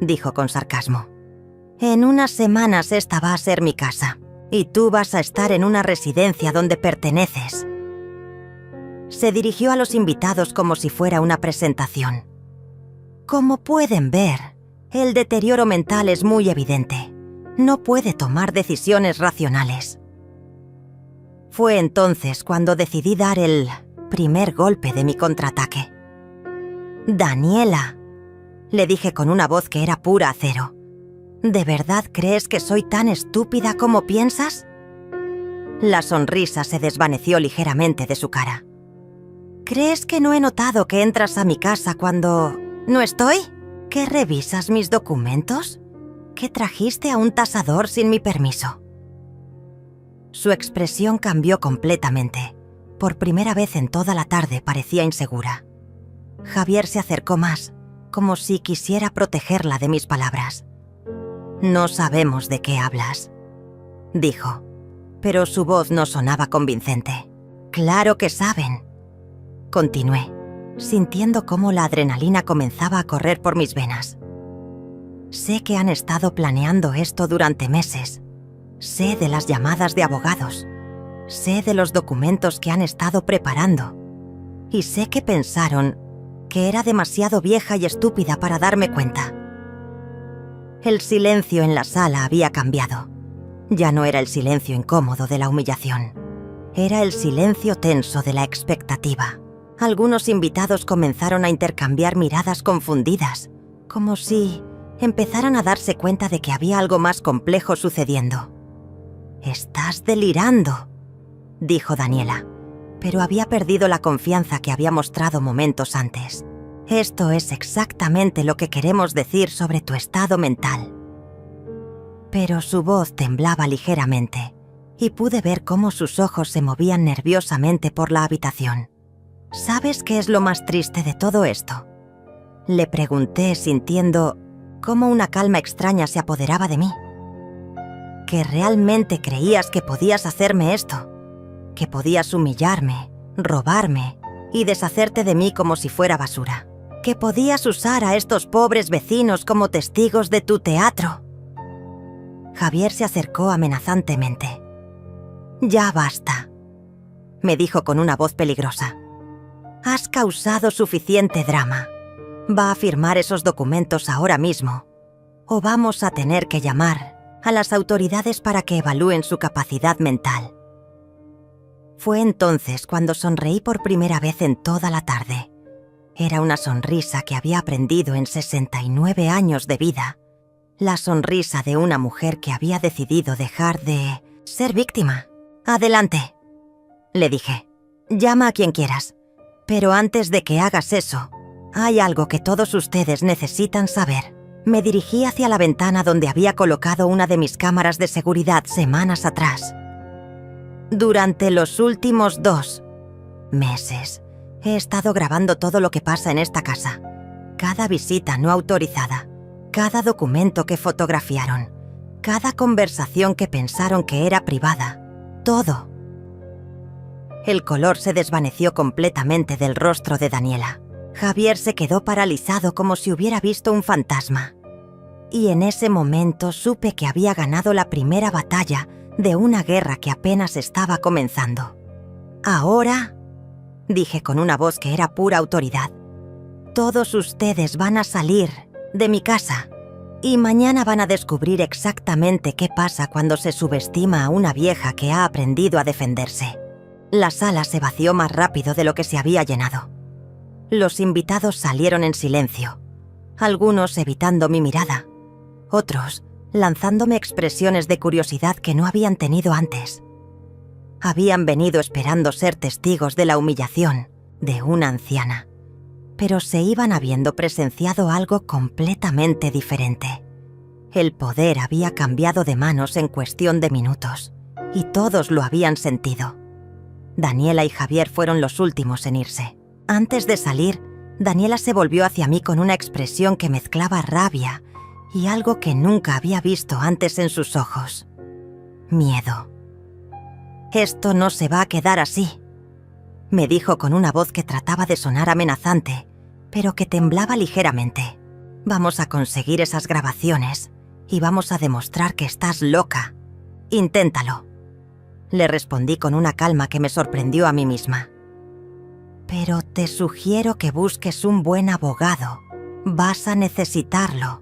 S1: dijo con sarcasmo. «En unas semanas esta va a ser mi casa, y tú vas a estar en una residencia donde perteneces». Se dirigió a los invitados como si fuera una presentación. «Como pueden ver, el deterioro mental es muy evidente. No puede tomar decisiones racionales». Fue entonces cuando decidí dar el primer golpe de mi contraataque. «Daniela», le dije con una voz que era pura acero, «¿de verdad crees que soy tan estúpida como piensas?». La sonrisa se desvaneció ligeramente de su cara. «¿Crees que no he notado que entras a mi casa cuando no estoy? ¿Que revisas mis documentos? ¿Que trajiste a un tasador sin mi permiso?». Su expresión cambió completamente. Por primera vez en toda la tarde parecía insegura. Javier se acercó más, como si quisiera protegerla de mis palabras. «No sabemos de qué hablas», dijo, pero su voz no sonaba convincente. «Claro que saben», continué, sintiendo cómo la adrenalina comenzaba a correr por mis venas. «Sé que han estado planeando esto durante meses. Sé de las llamadas de abogados. Sé de los documentos que han estado preparando. Y sé que pensaron que era demasiado vieja y estúpida para darme cuenta». El silencio en la sala había cambiado. Ya no era el silencio incómodo de la humillación. Era el silencio tenso de la expectativa. Algunos invitados comenzaron a intercambiar miradas confundidas, como si empezaran a darse cuenta de que había algo más complejo sucediendo. «Estás delirando», dijo Daniela, pero había perdido la confianza que había mostrado momentos antes. «Esto es exactamente lo que queremos decir sobre tu estado mental». Pero su voz temblaba ligeramente, y pude ver cómo sus ojos se movían nerviosamente por la habitación. «¿Sabes qué es lo más triste de todo esto?», le pregunté, sintiendo cómo una calma extraña se apoderaba de mí. «Que realmente creías que podías hacerme esto, que podías humillarme, robarme y deshacerte de mí como si fuera basura, que podías usar a estos pobres vecinos como testigos de tu teatro». Javier se acercó amenazantemente. «Ya basta», me dijo con una voz peligrosa. «Has causado suficiente drama. Va a firmar esos documentos ahora mismo, o vamos a tener que llamar a las autoridades para que evalúen su capacidad mental». Fue entonces cuando sonreí por primera vez en toda la tarde. Era una sonrisa que había aprendido en 69 años de vida. La sonrisa de una mujer que había decidido dejar de ser víctima. «Adelante», le dije. «Llama a quien quieras. Pero antes de que hagas eso, hay algo que todos ustedes necesitan saber». Me dirigí hacia la ventana donde había colocado una de mis cámaras de seguridad semanas atrás. Durante los últimos 2 meses, he estado grabando todo lo que pasa en esta casa. Cada visita no autorizada, cada documento que fotografiaron, cada conversación que pensaron que era privada. Todo. El color se desvaneció completamente del rostro de Daniela. Javier se quedó paralizado como si hubiera visto un fantasma. Y en ese momento supe que había ganado la primera batalla de una guerra que apenas estaba comenzando. «Ahora», dije con una voz que era pura autoridad, «todos ustedes van a salir de mi casa y mañana van a descubrir exactamente qué pasa cuando se subestima a una vieja que ha aprendido a defenderse». La sala se vació más rápido de lo que se había llenado. Los invitados salieron en silencio, algunos evitando mi mirada, otros lanzándome expresiones de curiosidad que no habían tenido antes. Habían venido esperando ser testigos de la humillación de una anciana, pero se iban habiendo presenciado algo completamente diferente. El poder había cambiado de manos en cuestión de minutos, y todos lo habían sentido. Daniela y Javier fueron los últimos en irse. Antes de salir, Daniela se volvió hacia mí con una expresión que mezclaba rabia y algo que nunca había visto antes en sus ojos. Miedo. «Esto no se va a quedar así», me dijo con una voz que trataba de sonar amenazante, pero que temblaba ligeramente. «Vamos a conseguir esas grabaciones y vamos a demostrar que estás loca. Inténtalo», le respondí con una calma que me sorprendió a mí misma. «Pero te sugiero que busques un buen abogado. Vas a necesitarlo».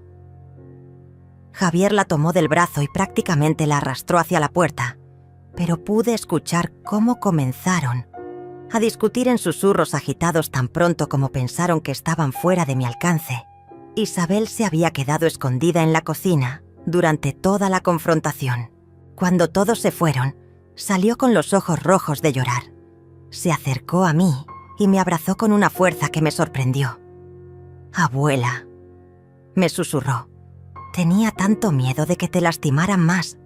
S1: Javier la tomó del brazo y prácticamente la arrastró hacia la puerta, pero pude escuchar cómo comenzaron a discutir en susurros agitados tan pronto como pensaron que estaban fuera de mi alcance. Isabel se había quedado escondida en la cocina durante toda la confrontación. Cuando todos se fueron, salió con los ojos rojos de llorar. Se acercó a mí y me abrazó con una fuerza que me sorprendió. «Abuela», me susurró. «Tenía tanto miedo de que te lastimaran más.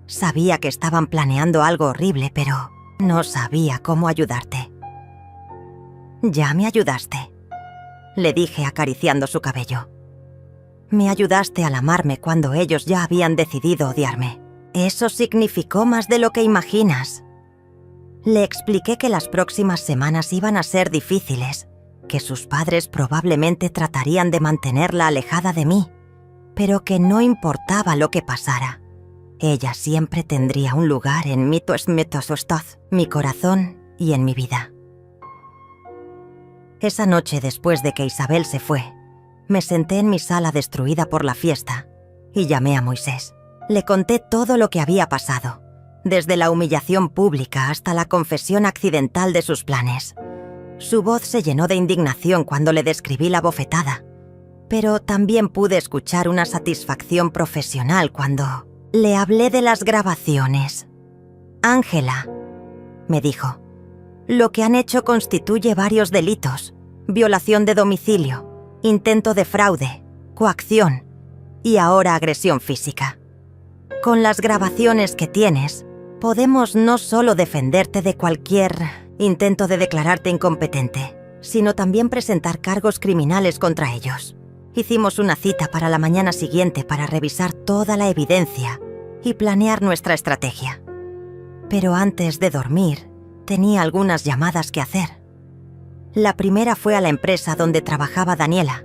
S1: Sabía que estaban planeando algo horrible, pero no sabía cómo ayudarte». Ya me ayudaste, le dije acariciando su cabello. Me ayudaste al amarme cuando ellos ya habían decidido odiarme. Eso significó más de lo que imaginas. Le expliqué que las próximas semanas iban a ser difíciles, que sus padres probablemente tratarían de mantenerla alejada de mí, pero que no importaba lo que pasara. Ella siempre tendría un lugar en mi corazón y en mi vida. Esa noche, después de que Isabel se fue, me senté en mi sala destruida por la fiesta y llamé a Moisés. Le conté todo lo que había pasado, desde la humillación pública hasta la confesión accidental de sus planes. Su voz se llenó de indignación cuando le describí la bofetada, pero también pude escuchar una satisfacción profesional cuando le hablé de las grabaciones. Ángela, me dijo, lo que han hecho constituye varios delitos: violación de domicilio, intento de fraude, coacción y ahora agresión física. Con las grabaciones que tienes, podemos no solo defenderte de cualquier intento de declararte incompetente, sino también presentar cargos criminales contra ellos. Hicimos una cita para la mañana siguiente para revisar toda la evidencia y planear nuestra estrategia. Pero antes de dormir, tenía algunas llamadas que hacer. La primera fue a la empresa donde trabajaba Daniela.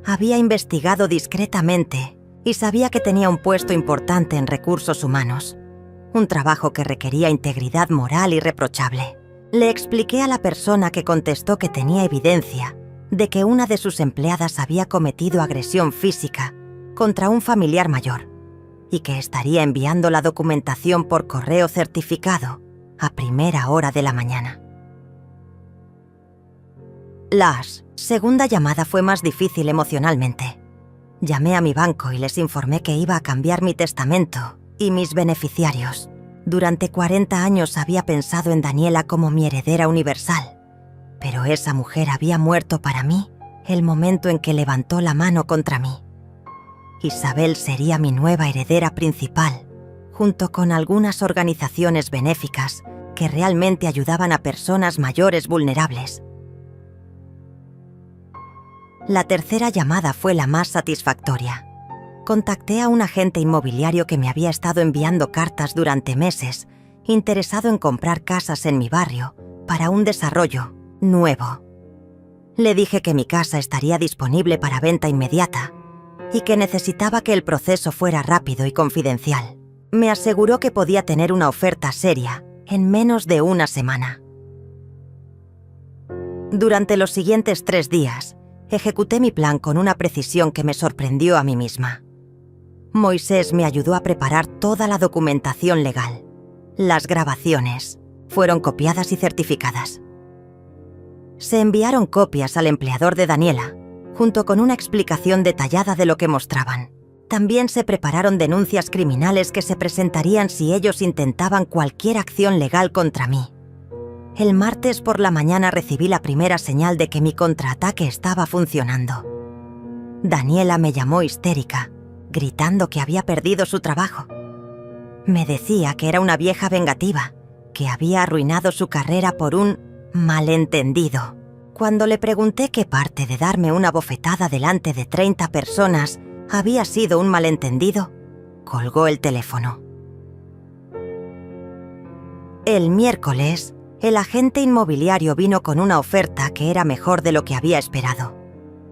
S1: Había investigado discretamente y sabía que tenía un puesto importante en recursos humanos, un trabajo que requería integridad moral irreprochable. Le expliqué a la persona que contestó que tenía evidencia de que una de sus empleadas había cometido agresión física contra un familiar mayor y que estaría enviando la documentación por correo certificado a primera hora de la mañana. La segunda llamada fue más difícil emocionalmente. Llamé a mi banco y les informé que iba a cambiar mi testamento y mis beneficiarios. Durante 40 años había pensado en Daniela como mi heredera universal, pero esa mujer había muerto para mí el momento en que levantó la mano contra mí. Isabel sería mi nueva heredera principal, junto con algunas organizaciones benéficas que realmente ayudaban a personas mayores vulnerables. La tercera llamada fue la más satisfactoria. Contacté a un agente inmobiliario que me había estado enviando cartas durante meses, interesado en comprar casas en mi barrio para un desarrollo nuevo. Le dije que mi casa estaría disponible para venta inmediata y que necesitaba que el proceso fuera rápido y confidencial. Me aseguró que podía tener una oferta seria en menos de una semana. Durante los siguientes 3 días, ejecuté mi plan con una precisión que me sorprendió a mí misma. Moisés me ayudó a preparar toda la documentación legal. Las grabaciones fueron copiadas y certificadas. Se enviaron copias al empleador de Daniela, junto con una explicación detallada de lo que mostraban. También se prepararon denuncias criminales que se presentarían si ellos intentaban cualquier acción legal contra mí. El martes por la mañana recibí la primera señal de que mi contraataque estaba funcionando. Daniela me llamó histérica, gritando que había perdido su trabajo. Me decía que era una vieja vengativa, que había arruinado su carrera por un malentendido. Cuando le pregunté qué parte de darme una bofetada delante de 30 personas había sido un malentendido, colgó el teléfono. El miércoles, el agente inmobiliario vino con una oferta que era mejor de lo que había esperado.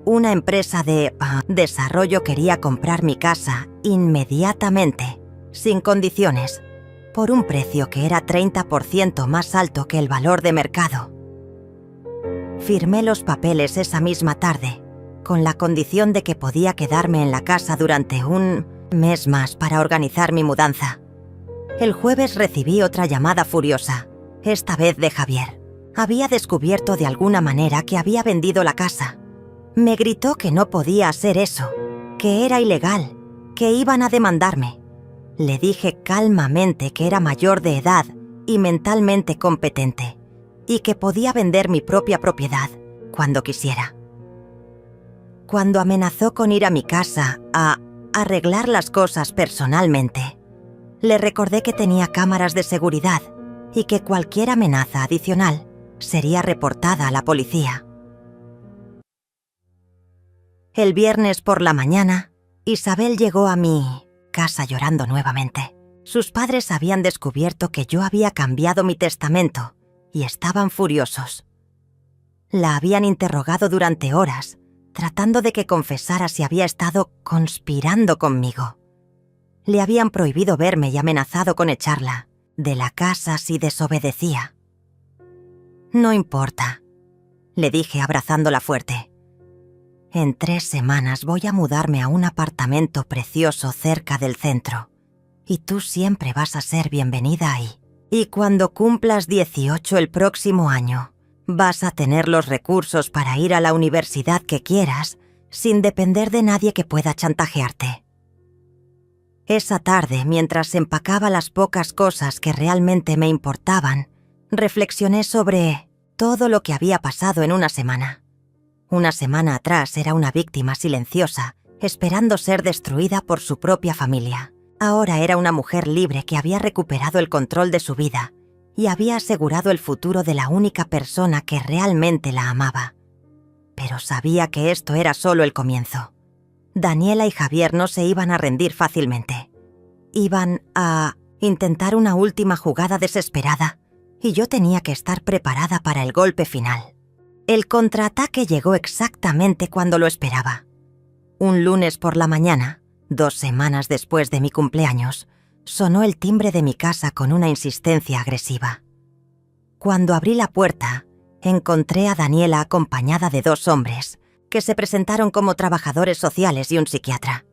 S1: Una empresa de desarrollo quería comprar mi casa inmediatamente, sin condiciones, por un precio que era 30% más alto que el valor de mercado. Firmé los papeles esa misma tarde, con la condición de que podía quedarme en la casa durante un mes más para organizar mi mudanza. El jueves recibí otra llamada furiosa, esta vez de Javier. Había descubierto de alguna manera que había vendido la casa. Me gritó que no podía hacer eso, que era ilegal, que iban a demandarme. Le dije calmamente que era mayor de edad y mentalmente competente, y que podía vender mi propia propiedad cuando quisiera. Cuando amenazó con ir a mi casa a arreglar las cosas personalmente, le recordé que tenía cámaras de seguridad y que cualquier amenaza adicional sería reportada a la policía. El viernes por la mañana, Isabel llegó a mi casa llorando nuevamente. Sus padres habían descubierto que yo había cambiado mi testamento y estaban furiosos. La habían interrogado durante horas, tratando de que confesara si había estado conspirando conmigo. Le habían prohibido verme y amenazado con echarla de la casa si desobedecía. «No importa», le dije abrazándola fuerte. «En 3 semanas voy a mudarme a un apartamento precioso cerca del centro, y tú siempre vas a ser bienvenida ahí. Y cuando cumplas 18 el próximo año, vas a tener los recursos para ir a la universidad que quieras, sin depender de nadie que pueda chantajearte». Esa tarde, mientras empacaba las pocas cosas que realmente me importaban, reflexioné sobre todo lo que había pasado en una semana. Una semana atrás era una víctima silenciosa, esperando ser destruida por su propia familia. Ahora era una mujer libre que había recuperado el control de su vida y había asegurado el futuro de la única persona que realmente la amaba. Pero sabía que esto era solo el comienzo. Daniela y Javier no se iban a rendir fácilmente. Iban a intentar una última jugada desesperada y yo tenía que estar preparada para el golpe final. El contraataque llegó exactamente cuando lo esperaba. Un lunes por la mañana, 2 semanas después de mi cumpleaños, sonó el timbre de mi casa con una insistencia agresiva. Cuando abrí la puerta, encontré a Daniela acompañada de 2 hombres, que se presentaron como trabajadores sociales y un psiquiatra.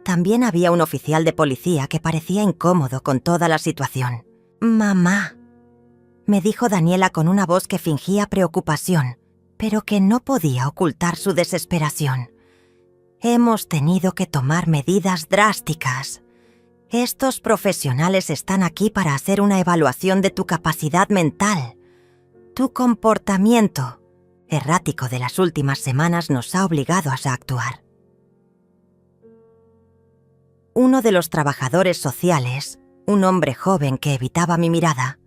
S1: También había un oficial de policía que parecía incómodo con toda la situación. «Mamá», me dijo Daniela con una voz que fingía preocupación, pero que no podía ocultar su desesperación. «Hemos tenido que tomar medidas drásticas. Estos profesionales están aquí para hacer una evaluación de tu capacidad mental. Tu comportamiento errático de las últimas semanas nos ha obligado a actuar». Uno de los trabajadores sociales, un hombre joven que evitaba mi mirada,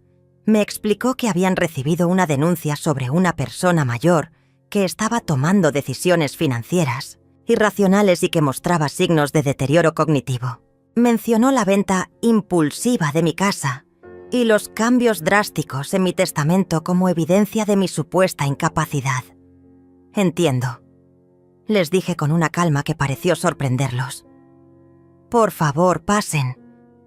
S1: me explicó que habían recibido una denuncia sobre una persona mayor que estaba tomando decisiones financieras irracionales y que mostraba signos de deterioro cognitivo. Mencionó la venta impulsiva de mi casa y los cambios drásticos en mi testamento como evidencia de mi supuesta incapacidad. «Entiendo», les dije con una calma que pareció sorprenderlos. «Por favor, pasen,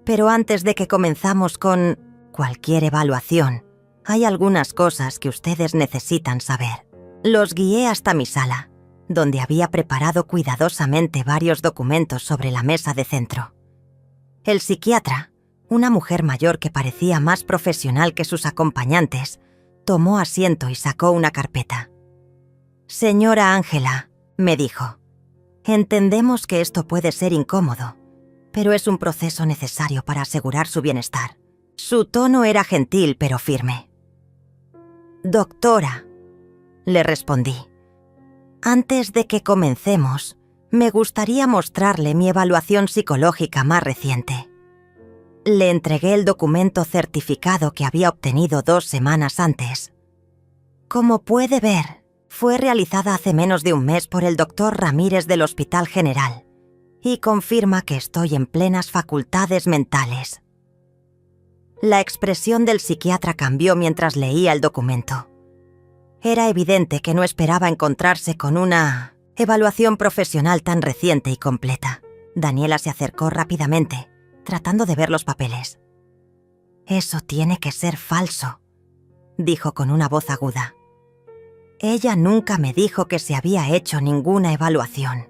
S1: pero antes de que comenzamos con cualquier evaluación, hay algunas cosas que ustedes necesitan saber». Los guié hasta mi sala, donde había preparado cuidadosamente varios documentos sobre la mesa de centro. El psiquiatra, una mujer mayor que parecía más profesional que sus acompañantes, tomó asiento y sacó una carpeta. «Señora Ángela», me dijo, «entendemos que esto puede ser incómodo, pero es un proceso necesario para asegurar su bienestar». Su tono era gentil pero firme. «Doctora», le respondí, «antes de que comencemos, me gustaría mostrarle mi evaluación psicológica más reciente». Le entregué el documento certificado que había obtenido 2 semanas antes. Como puede ver, fue realizada hace menos de un mes por el doctor Ramírez del Hospital General y confirma que estoy en plenas facultades mentales. La expresión del psiquiatra cambió mientras leía el documento. Era evidente que no esperaba encontrarse con una evaluación profesional tan reciente y completa. Daniela se acercó rápidamente, tratando de ver los papeles. «Eso tiene que ser falso», dijo con una voz aguda. «Ella nunca me dijo que se había hecho ninguna evaluación».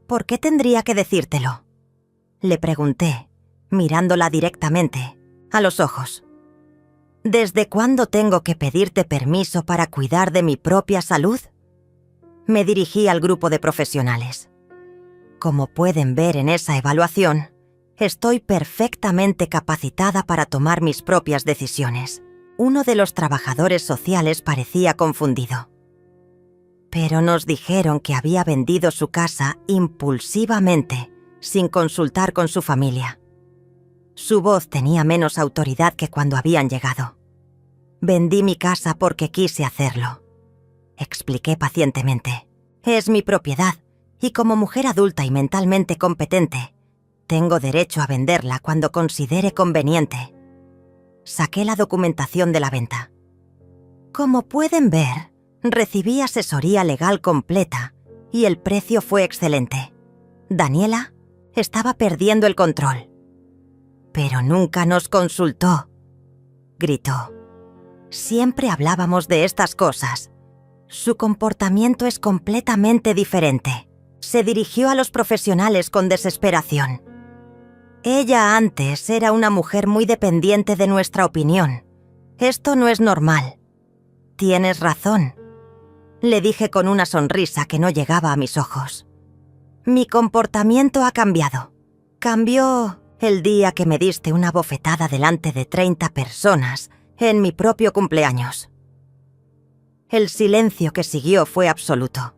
S1: «¿Por qué tendría que decírtelo?», le pregunté, mirándola directamente, a los ojos. «¿Desde cuándo tengo que pedirte permiso para cuidar de mi propia salud?». Me dirigí al grupo de profesionales. Como pueden ver en esa evaluación, estoy perfectamente capacitada para tomar mis propias decisiones. Uno de los trabajadores sociales parecía confundido. «Pero nos dijeron que había vendido su casa impulsivamente, sin consultar con su familia». Su voz tenía menos autoridad que cuando habían llegado. Vendí mi casa porque quise hacerlo. Expliqué pacientemente. Es mi propiedad, y como mujer adulta y mentalmente competente, tengo derecho a venderla cuando considere conveniente. Saqué la documentación de la venta. Como pueden ver, recibí asesoría legal completa y el precio fue excelente. Daniela estaba perdiendo el control. «Pero nunca nos consultó», gritó. «Siempre hablábamos de estas cosas. Su comportamiento es completamente diferente». Se dirigió a los profesionales con desesperación. «Ella antes era una mujer muy dependiente de nuestra opinión. Esto no es normal». «Tienes razón», le dije con una sonrisa que no llegaba a mis ojos. «Mi comportamiento ha cambiado. Cambió el día que me diste una bofetada delante de 30 personas en mi propio cumpleaños». El silencio que siguió fue absoluto.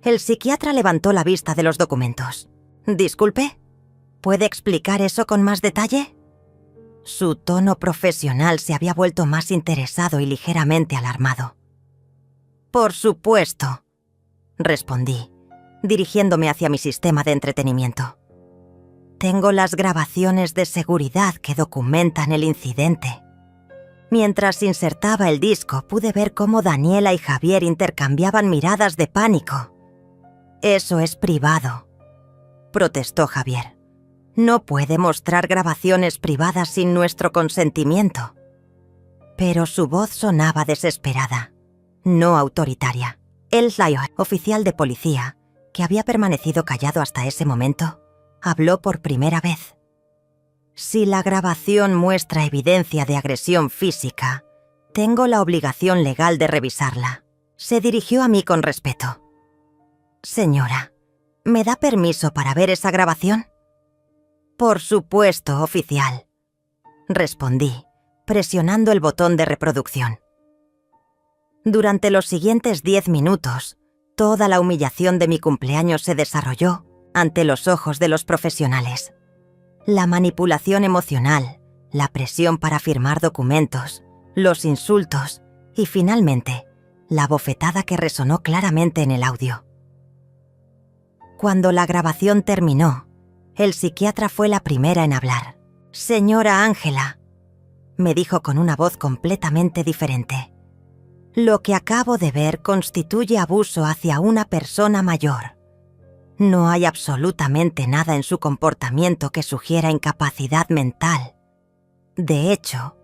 S1: El psiquiatra levantó la vista de los documentos. «Disculpe, ¿puede explicar eso con más detalle?» Su tono profesional se había vuelto más interesado y ligeramente alarmado. «Por supuesto», respondí, dirigiéndome hacia mi sistema de entretenimiento. «Tengo las grabaciones de seguridad que documentan el incidente». Mientras insertaba el disco, pude ver cómo Daniela y Javier intercambiaban miradas de pánico. «Eso es privado», protestó Javier. «No puede mostrar grabaciones privadas sin nuestro consentimiento». Pero su voz sonaba desesperada, no autoritaria. El Lyon, oficial de policía, que había permanecido callado hasta ese momento, habló por primera vez. «Si la grabación muestra evidencia de agresión física, tengo la obligación legal de revisarla». Se dirigió a mí con respeto. «Señora, ¿me da permiso para ver esa grabación?» «Por supuesto, oficial», respondí, presionando el botón de reproducción. Durante los siguientes 10 minutos, toda la humillación de mi cumpleaños se desarrolló ante los ojos de los profesionales. La manipulación emocional, la presión para firmar documentos, los insultos y, finalmente, la bofetada que resonó claramente en el audio. Cuando la grabación terminó, el psiquiatra fue la primera en hablar. «Señora Ángela», me dijo con una voz completamente diferente, «lo que acabo de ver constituye abuso hacia una persona mayor. No hay absolutamente nada en su comportamiento que sugiera incapacidad mental. De hecho,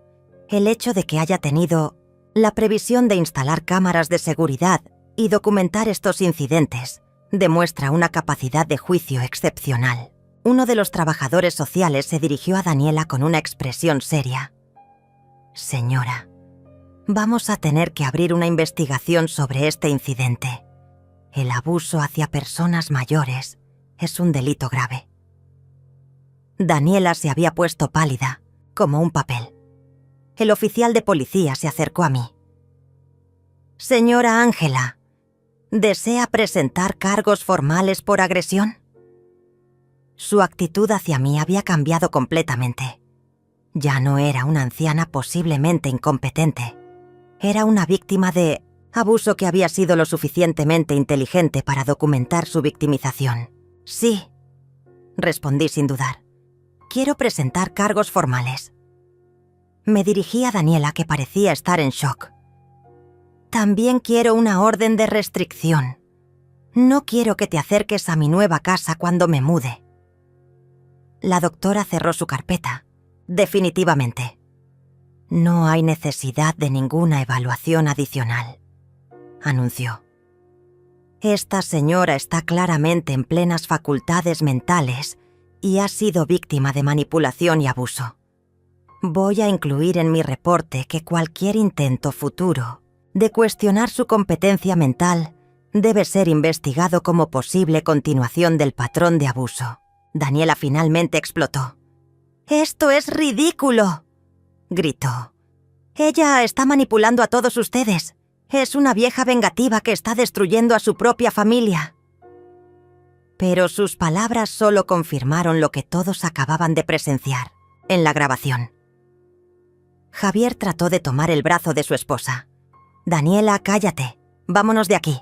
S1: el hecho de que haya tenido la previsión de instalar cámaras de seguridad y documentar estos incidentes demuestra una capacidad de juicio excepcional». Uno de los trabajadores sociales se dirigió a Daniela con una expresión seria. «Señora, vamos a tener que abrir una investigación sobre este incidente. El abuso hacia personas mayores es un delito grave». Daniela se había puesto pálida, como un papel. El oficial de policía se acercó a mí. «Señora Ángela, ¿desea presentar cargos formales por agresión?». Su actitud hacia mí había cambiado completamente. Ya no era una anciana posiblemente incompetente. Era una víctima de abuso que había sido lo suficientemente inteligente para documentar su victimización. «Sí», respondí sin dudar. «Quiero presentar cargos formales». Me dirigí a Daniela, que parecía estar en shock. «También quiero una orden de restricción. No quiero que te acerques a mi nueva casa cuando me mude». La doctora cerró su carpeta. «Definitivamente. No hay necesidad de ninguna evaluación adicional», anunció. «Esta señora está claramente en plenas facultades mentales y ha sido víctima de manipulación y abuso. Voy a incluir en mi reporte que cualquier intento futuro de cuestionar su competencia mental debe ser investigado como posible continuación del patrón de abuso». Daniela finalmente explotó. «¡Esto es ridículo!», gritó. «Ella está manipulando a todos ustedes. Es una vieja vengativa que está destruyendo a su propia familia». Pero sus palabras solo confirmaron lo que todos acababan de presenciar en la grabación. Javier trató de tomar el brazo de su esposa. «Daniela, cállate. Vámonos de aquí».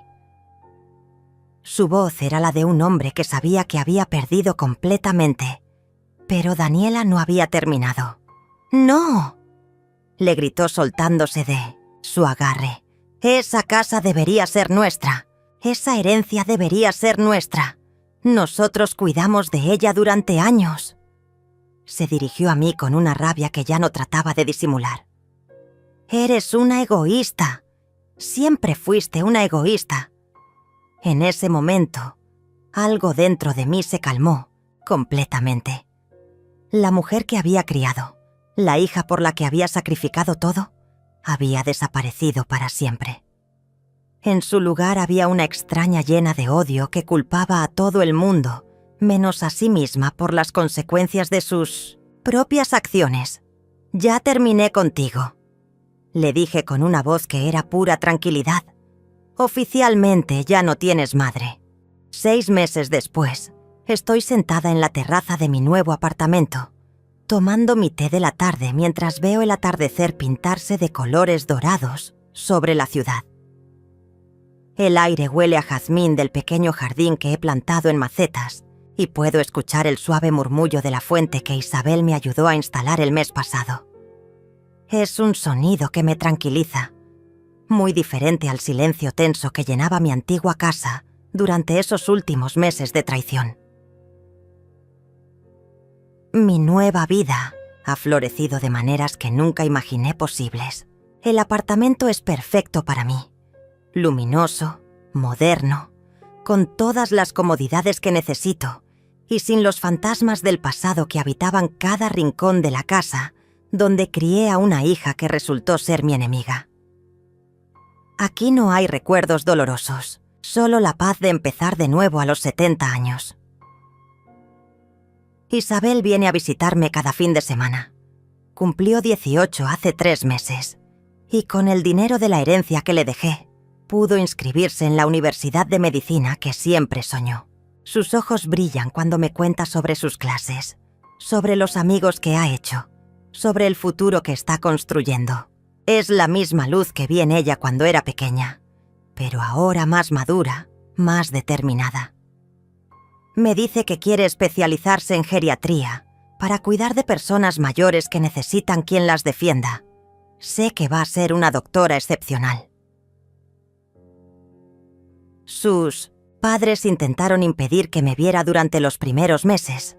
S1: Su voz era la de un hombre que sabía que había perdido completamente. Pero Daniela no había terminado. «¡No!», le gritó soltándose de su agarre. «Esa casa debería ser nuestra. Esa herencia debería ser nuestra. Nosotros cuidamos de ella durante años». Se dirigió a mí con una rabia que ya no trataba de disimular. «Eres una egoísta. Siempre fuiste una egoísta». En ese momento, algo dentro de mí se calmó completamente. La mujer que había criado, la hija por la que había sacrificado todo, había desaparecido para siempre. En su lugar había una extraña llena de odio que culpaba a todo el mundo, menos a sí misma por las consecuencias de sus propias acciones. «Ya terminé contigo», le dije con una voz que era pura tranquilidad. «Oficialmente ya no tienes madre». 6 meses después, estoy sentada en la terraza de mi nuevo apartamento, tomando mi té de la tarde mientras veo el atardecer pintarse de colores dorados sobre la ciudad. El aire huele a jazmín del pequeño jardín que he plantado en macetas y puedo escuchar el suave murmullo de la fuente que Isabel me ayudó a instalar el mes pasado. Es un sonido que me tranquiliza, muy diferente al silencio tenso que llenaba mi antigua casa durante esos últimos meses de traición. Mi nueva vida ha florecido de maneras que nunca imaginé posibles. El apartamento es perfecto para mí. Luminoso, moderno, con todas las comodidades que necesito y sin los fantasmas del pasado que habitaban cada rincón de la casa donde crié a una hija que resultó ser mi enemiga. Aquí no hay recuerdos dolorosos, solo la paz de empezar de nuevo a los 70 años. Isabel viene a visitarme cada fin de semana. Cumplió 18 hace 3 meses, y con el dinero de la herencia que le dejé, pudo inscribirse en la Universidad de Medicina que siempre soñó. Sus ojos brillan cuando me cuenta sobre sus clases, sobre los amigos que ha hecho, sobre el futuro que está construyendo. Es la misma luz que vi en ella cuando era pequeña, pero ahora más madura, más determinada. Me dice que quiere especializarse en geriatría para cuidar de personas mayores que necesitan quien las defienda. Sé que va a ser una doctora excepcional. Sus padres intentaron impedir que me viera durante los primeros meses.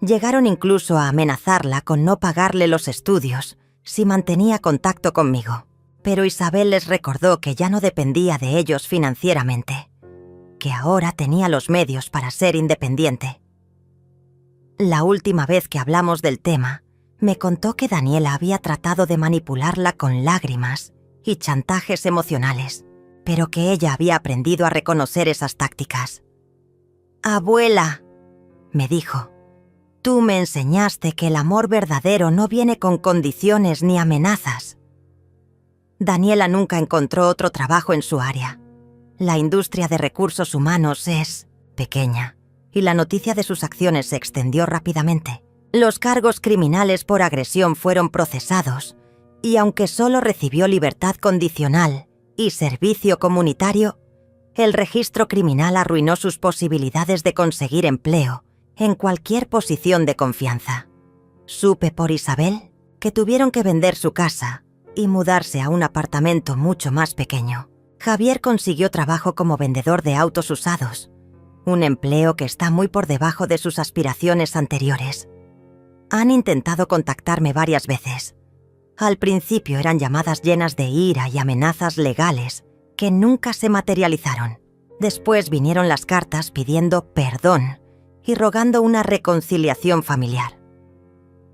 S1: Llegaron incluso a amenazarla con no pagarle los estudios si mantenía contacto conmigo. Pero Isabel les recordó que ya no dependía de ellos financieramente, que ahora tenía los medios para ser independiente. La última vez que hablamos del tema, me contó que Daniela había tratado de manipularla con lágrimas y chantajes emocionales, pero que ella había aprendido a reconocer esas tácticas. «Abuela», me dijo, «tú me enseñaste que el amor verdadero no viene con condiciones ni amenazas». Daniela nunca encontró otro trabajo en su área. La industria de recursos humanos es pequeña, y la noticia de sus acciones se extendió rápidamente. Los cargos criminales por agresión fueron procesados, y aunque solo recibió libertad condicional y servicio comunitario, el registro criminal arruinó sus posibilidades de conseguir empleo en cualquier posición de confianza. Supe por Isabel que tuvieron que vender su casa y mudarse a un apartamento mucho más pequeño. Javier consiguió trabajo como vendedor de autos usados, un empleo que está muy por debajo de sus aspiraciones anteriores. Han intentado contactarme varias veces. Al principio eran llamadas llenas de ira y amenazas legales que nunca se materializaron. Después vinieron las cartas pidiendo perdón y rogando una reconciliación familiar.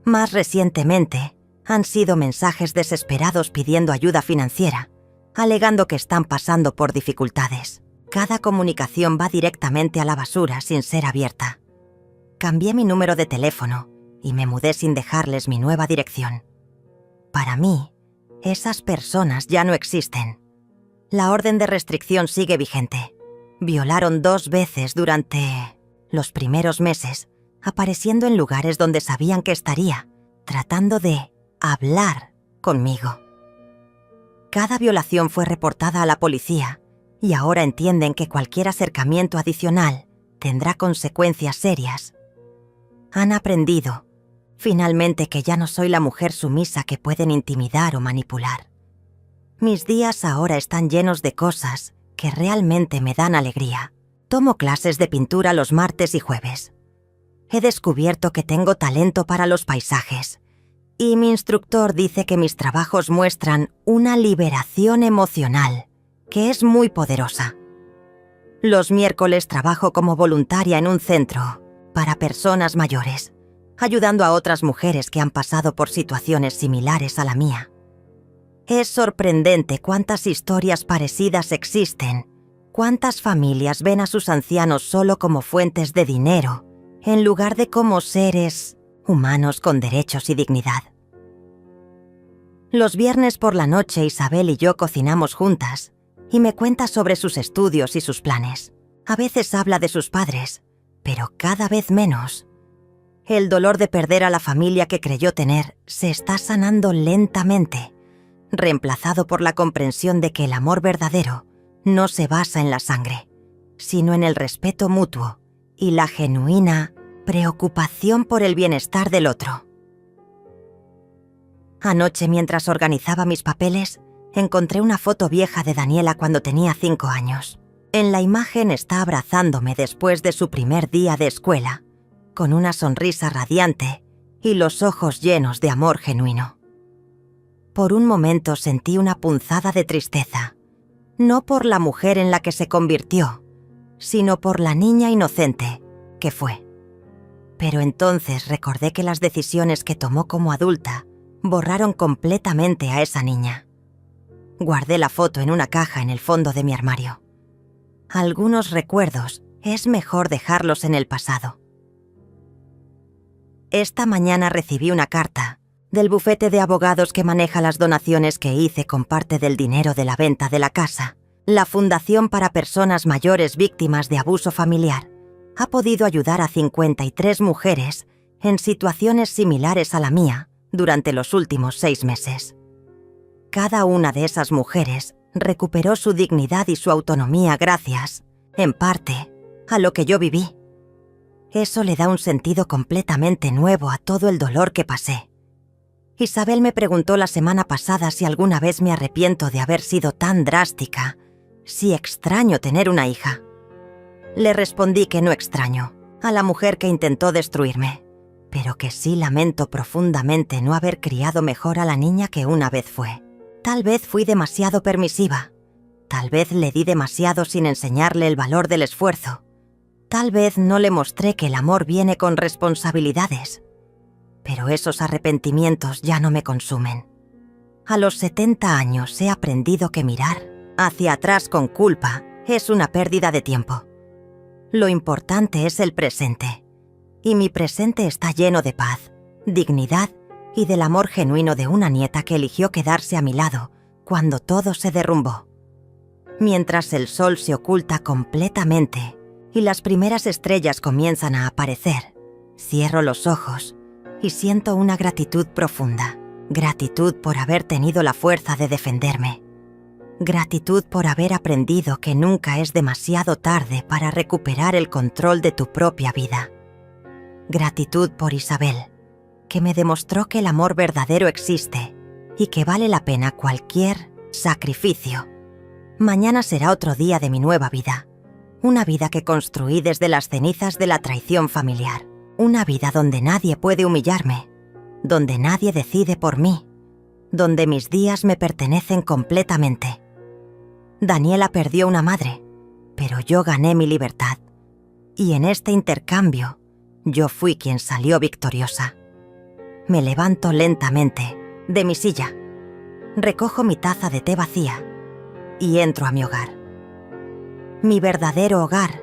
S1: Más recientemente, han sido mensajes desesperados pidiendo ayuda financiera, alegando que están pasando por dificultades. Cada comunicación va directamente a la basura sin ser abierta. Cambié mi número de teléfono y me mudé sin dejarles mi nueva dirección. Para mí, esas personas ya no existen. La orden de restricción sigue vigente. Violaron 2 veces durante los primeros meses, apareciendo en lugares donde sabían que estaría, tratando de hablar conmigo. Cada violación fue reportada a la policía y ahora entienden que cualquier acercamiento adicional tendrá consecuencias serias. Han aprendido, finalmente, que ya no soy la mujer sumisa que pueden intimidar o manipular. Mis días ahora están llenos de cosas que realmente me dan alegría. Tomo clases de pintura los martes y jueves. He descubierto que tengo talento para los paisajes y mi instructor dice que mis trabajos muestran una liberación emocional que es muy poderosa. Los miércoles trabajo como voluntaria en un centro para personas mayores, ayudando a otras mujeres que han pasado por situaciones similares a la mía. Es sorprendente cuántas historias parecidas existen, cuántas familias ven a sus ancianos solo como fuentes de dinero, en lugar de como seres humanos con derechos y dignidad. Los viernes por la noche Isabel y yo cocinamos juntas y me cuenta sobre sus estudios y sus planes. A veces habla de sus padres, pero cada vez menos. El dolor de perder a la familia que creyó tener se está sanando lentamente, reemplazado por la comprensión de que el amor verdadero no se basa en la sangre, sino en el respeto mutuo y la genuina preocupación por el bienestar del otro. Anoche, mientras organizaba mis papeles, encontré una foto vieja de Daniela cuando tenía 5 años. En la imagen está abrazándome después de su primer día de escuela, con una sonrisa radiante y los ojos llenos de amor genuino. Por un momento sentí una punzada de tristeza, no por la mujer en la que se convirtió, sino por la niña inocente que fue. Pero entonces recordé que las decisiones que tomó como adulta borraron completamente a esa niña. Guardé la foto en una caja en el fondo de mi armario. Algunos recuerdos es mejor dejarlos en el pasado. Esta mañana recibí una carta del bufete de abogados que maneja las donaciones que hice con parte del dinero de la venta de la casa. La Fundación para Personas Mayores Víctimas de Abuso Familiar ha podido ayudar a 53 mujeres en situaciones similares a la mía durante los últimos 6 meses. Cada una de esas mujeres recuperó su dignidad y su autonomía gracias, en parte, a lo que yo viví. Eso le da un sentido completamente nuevo a todo el dolor que pasé. Isabel me preguntó la semana pasada si alguna vez me arrepiento de haber sido tan drástica, si extraño tener una hija. Le respondí que no extraño a la mujer que intentó destruirme, pero que sí lamento profundamente no haber criado mejor a la niña que una vez fue. Tal vez fui demasiado permisiva, tal vez le di demasiado sin enseñarle el valor del esfuerzo, tal vez no le mostré que el amor viene con responsabilidades, pero esos arrepentimientos ya no me consumen. A los 70 años he aprendido que mirar hacia atrás con culpa es una pérdida de tiempo. Lo importante es el presente. Y mi presente está lleno de paz, dignidad y del amor genuino de una nieta que eligió quedarse a mi lado cuando todo se derrumbó. Mientras el sol se oculta completamente y las primeras estrellas comienzan a aparecer, cierro los ojos y siento una gratitud profunda. Gratitud por haber tenido la fuerza de defenderme. Gratitud por haber aprendido que nunca es demasiado tarde para recuperar el control de tu propia vida. Gratitud por Isabel, que me demostró que el amor verdadero existe y que vale la pena cualquier sacrificio. Mañana será otro día de mi nueva vida, una vida que construí desde las cenizas de la traición familiar, una vida donde nadie puede humillarme, donde nadie decide por mí, donde mis días me pertenecen completamente. Daniela perdió una madre, pero yo gané mi libertad, y en este intercambio, yo fui quien salió victoriosa. Me levanto lentamente de mi silla, recojo mi taza de té vacía y entro a mi hogar. Mi verdadero hogar,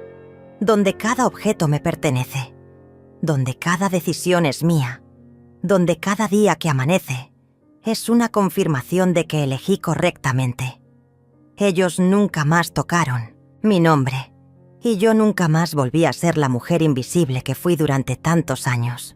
S1: donde cada objeto me pertenece, donde cada decisión es mía, donde cada día que amanece es una confirmación de que elegí correctamente. Ellos nunca más tocaron mi nombre y yo nunca más volví a ser la mujer invisible que fui durante tantos años.